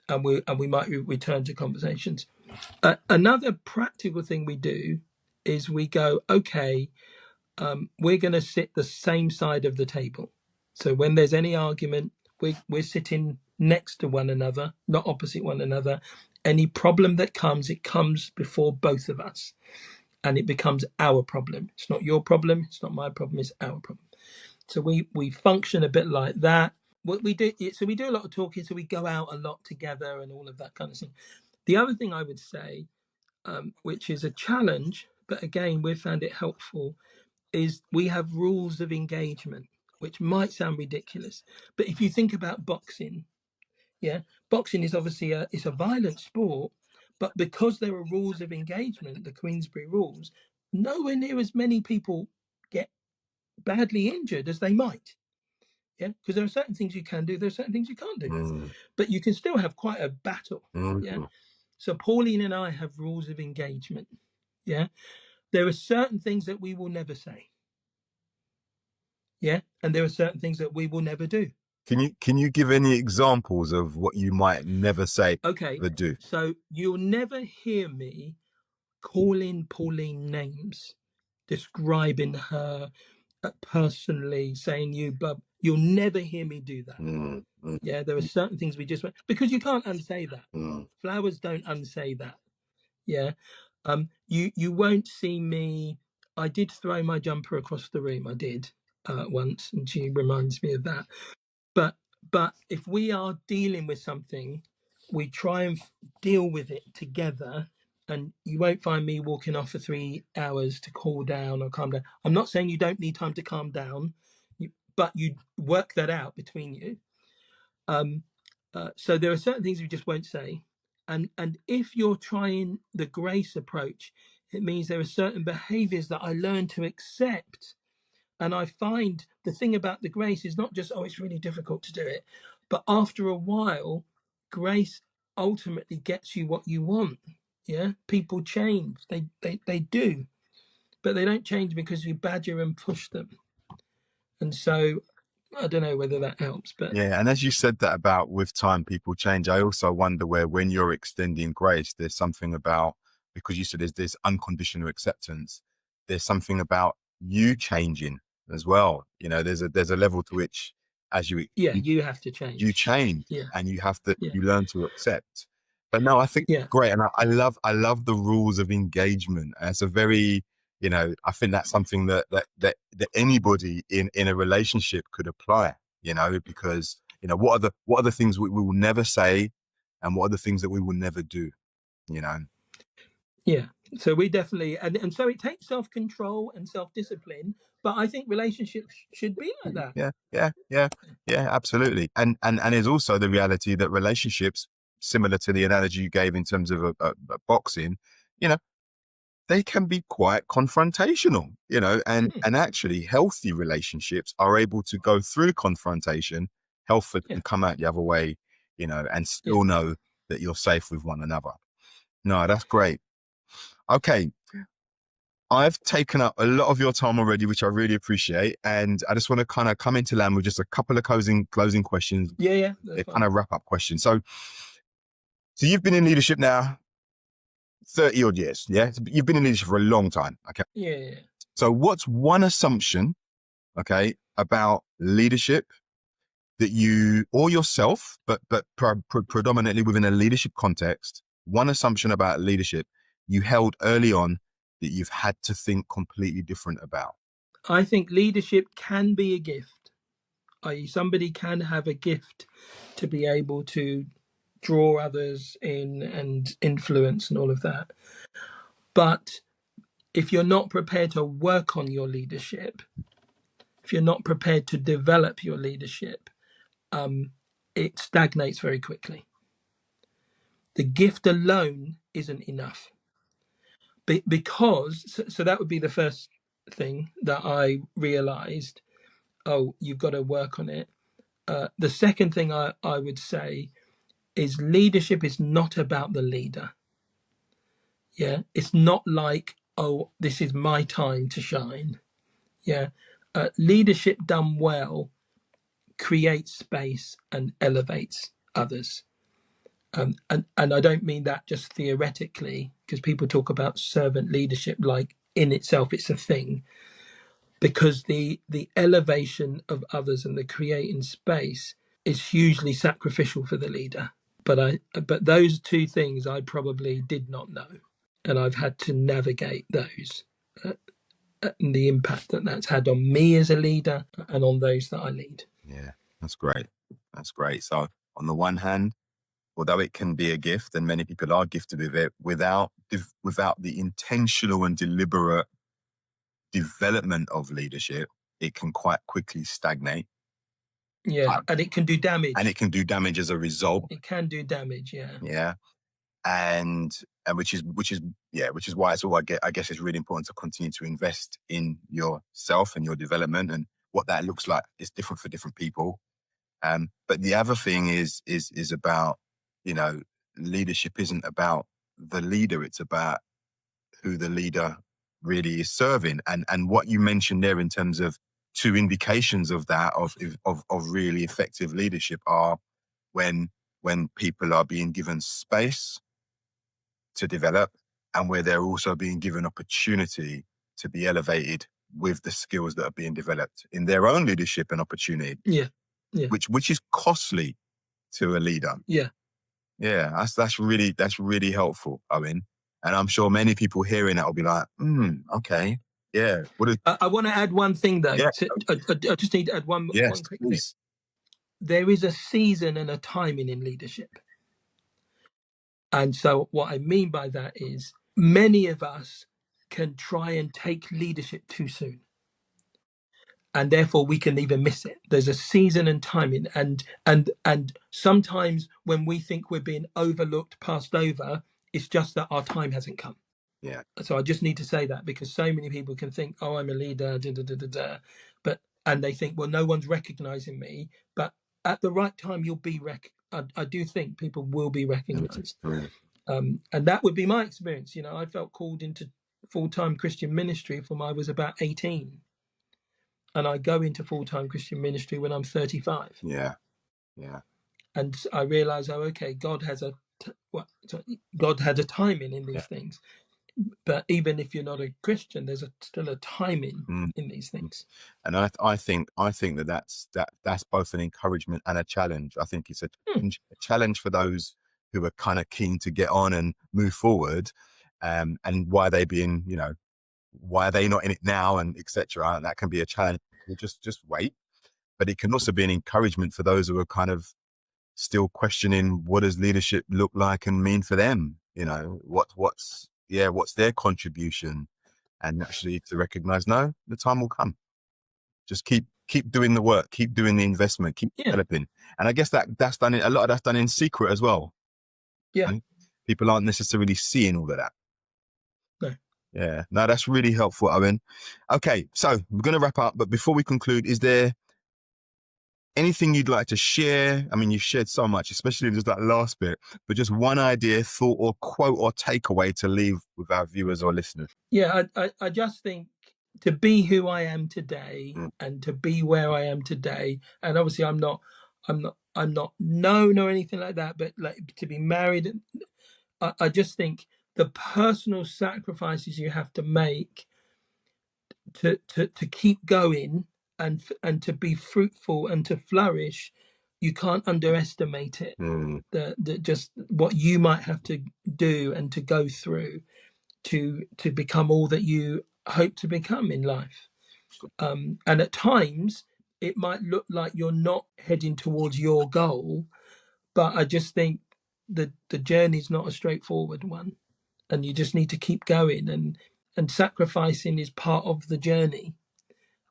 And we might return to conversations. Another practical thing we do is we go, okay, we're going to sit the same side of the table. So when there's any argument, we're sitting next to one another, not opposite one another. Any problem that comes, it comes before both of us, and it becomes our problem. It's not your problem. It's not my problem. It's our problem. So we function a bit like that. What we do, so we do a lot of talking. So we go out a lot together and all of that kind of thing. The other thing I would say, which is a challenge, but again, we've found it helpful, is we have rules of engagement, which might sound ridiculous, but if you think about boxing, boxing is obviously it's a violent sport, but because there are rules of engagement, the Queensberry rules, nowhere near as many people get badly injured as they might. Because there are certain things you can do, there are certain things you can't do, but you can still have quite a battle. So Pauline and I have rules of engagement. There are certain things that we will never say. And there are certain things that we will never do. Can you give any examples of what you might never say? Okay. Or do? So you'll never hear me calling Pauline names, describing her personally, saying you, but you'll never hear me do that. There are certain things we just, because you can't unsay that. Flowers don't unsay that. You won't see me. I did throw my jumper across the room. I did once, and she reminds me of that. But if we are dealing with something, we try and deal with it together. And you won't find me walking off for 3 hours to cool down or calm down. I'm not saying you don't need time to calm down, but you work that out between you. So there are certain things we just won't say. And if you're trying the grace approach, it means there are certain behaviors that I learn to accept. And I find the thing about the grace is not just, it's really difficult to do it, but after a while, grace ultimately gets you what you want. People change. They do, but they don't change because you badger and push them. And so I don't know whether that helps, but and as you said that about with time people change, I also wonder where when you're extending grace, there's something about, because you said there's this unconditional acceptance, there's something about you changing as well. There's a level to which as you you have to change. You change, and you have to you learn to accept. But no, I think great, and I love the rules of engagement. And it's a very, I think that's something that anybody in a relationship could apply. Because what are the things we will never say, and what are the things that we will never do. Yeah. So we definitely, and so it takes self-control and self-discipline, but I think relationships should be like that. Yeah, absolutely. And there's also the reality that relationships, similar to the analogy you gave in terms of a boxing, they can be quite confrontational, and actually healthy relationships are able to go through confrontation, healthy, and come out the other way, and still know that you're safe with one another. No, that's great. Okay. I've taken up a lot of your time already, which I really appreciate. And I just want to kind of come into land with just a couple of closing questions. Yeah. They're kind of wrap up questions. So you've been in leadership now 30 odd years. Yeah. You've been in leadership for a long time. Okay. Yeah. So what's one assumption, okay, about leadership that you, or yourself, but predominantly within a leadership context, one assumption about leadership you held early on that you've had to think completely different about? I think leadership can be a gift, i.e. somebody can have a gift to be able to draw others in and influence and all of that. But if you're not prepared to work on your leadership, if you're not prepared to develop your leadership, it stagnates very quickly. The gift alone isn't enough. Because, so that would be the first thing that I realized. Oh, you've got to work on it. The second thing I would say is leadership is not about the leader. Yeah, it's not like, oh, this is my time to shine. Yeah, leadership done well creates space and elevates others. And I don't mean that just theoretically, because people talk about servant leadership like in itself it's a thing, because the elevation of others and the creating space is hugely sacrificial for the leader. But those two things I probably did not know, and I've had to navigate those. And the impact that that's had on me as a leader and on those that I lead. Yeah, that's great. That's great. So on the one hand, although it can be a gift, and many people are gifted with it, without the intentional and deliberate development of leadership, it can quite quickly stagnate. Yeah, and it can do damage. And it can do damage as a result. It can do damage, yeah. Yeah. And which is why it's all, I guess it's really important to continue to invest in yourself and your development, and what that looks like is different for different people. But the other thing is about, leadership isn't about the leader, it's about who the leader really is serving. And what you mentioned there in terms of two indications of that, of really effective leadership, are when people are being given space to develop, and where they're also being given opportunity to be elevated with the skills that are being developed in their own leadership and opportunity. Yeah. Which is costly to a leader. Yeah. That's really helpful, Owen. And I'm sure many people hearing that will be like, okay, yeah. I want to add one thing though. Yeah. I just need to add one quick thing. There is a season and a timing in leadership. And so what I mean by that is many of us can try and take leadership too soon. And therefore we can even miss it. There's a season and timing. And sometimes when we think we're being overlooked, passed over, it's just that our time hasn't come. Yeah. So I just need to say that, because so many people can think, oh, I'm a leader, and they think, well, no one's recognizing me. But at the right time, you'll be I do think people will be recognized. And that would be my experience. I felt called into full-time Christian ministry from I was about 18. And I go into full-time Christian ministry when I'm 35. Yeah. And I realize, okay, God has a timing in these things. but even if you're not a Christian, there's still a timing in these things. And I think that's both an encouragement and a challenge. I think it's a challenge for those who are kind of keen to get on and move forward, and why they being, why are they not in it now, and etc. And that can be a challenge. Just wait. But it can also be an encouragement for those who are kind of still questioning, what does leadership look like and mean for them? What's their contribution? And actually to recognize, no, the time will come. Just keep doing the work, keep doing the investment, keep developing. And I guess that's done a lot of that's done in secret as well. Yeah. People aren't necessarily seeing all of that. No. Yeah. No, that's really helpful, Owen. Okay, so we're going to wrap up, but before we conclude, is there anything you'd like to share? I mean, you've shared so much, especially just that last bit, but just one idea, thought, or quote or takeaway to leave with our viewers or listeners. Yeah, I just think to be who I am today and to be where I am today, and obviously I'm not known or anything like that, but like to be married, I just think the personal sacrifices you have to make to keep going and to be fruitful and to flourish, you can't underestimate it. The just what you might have to do and to go through to become all that you hope to become in life. And at times it might look like you're not heading towards your goal, but I just think the journey is not a straightforward one, and you just need to keep going, and sacrificing is part of the journey.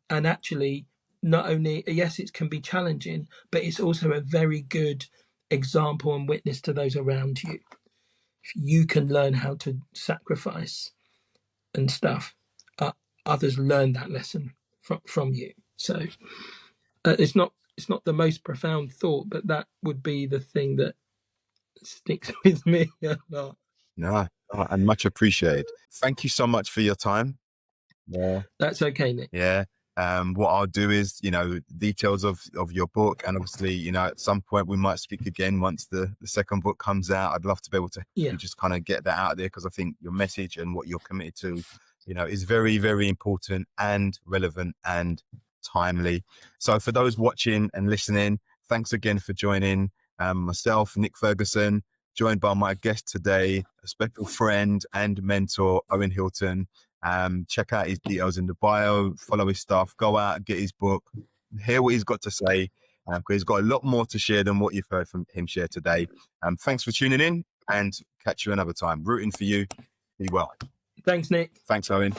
And actually, not only, yes, it can be challenging, but it's also a very good example and witness to those around you. If you can learn how to sacrifice and stuff, others learn that lesson from you. So it's not the most profound thought, but that would be the thing that sticks with me a lot. No, and much appreciated. Thank you so much for your time. Yeah, that's okay, Nick. Yeah. What I'll do is, details of your book, and obviously, at some point we might speak again once the second book comes out. I'd love to be able to just kind of get that out there, because I think your message and what you're committed to, is very, very important and relevant and timely. So for those watching and listening, thanks again for joining. Myself, Nick Ferguson, joined by my guest today, a special friend and mentor, Owen Hylton. Check out his details in the bio, follow his stuff, go out and get his book, hear what he's got to say, because he's got a lot more to share than what you've heard from him share today. Thanks for tuning in, and catch you another time. Rooting for you. Be well. Thanks, Nick. Thanks, Owen.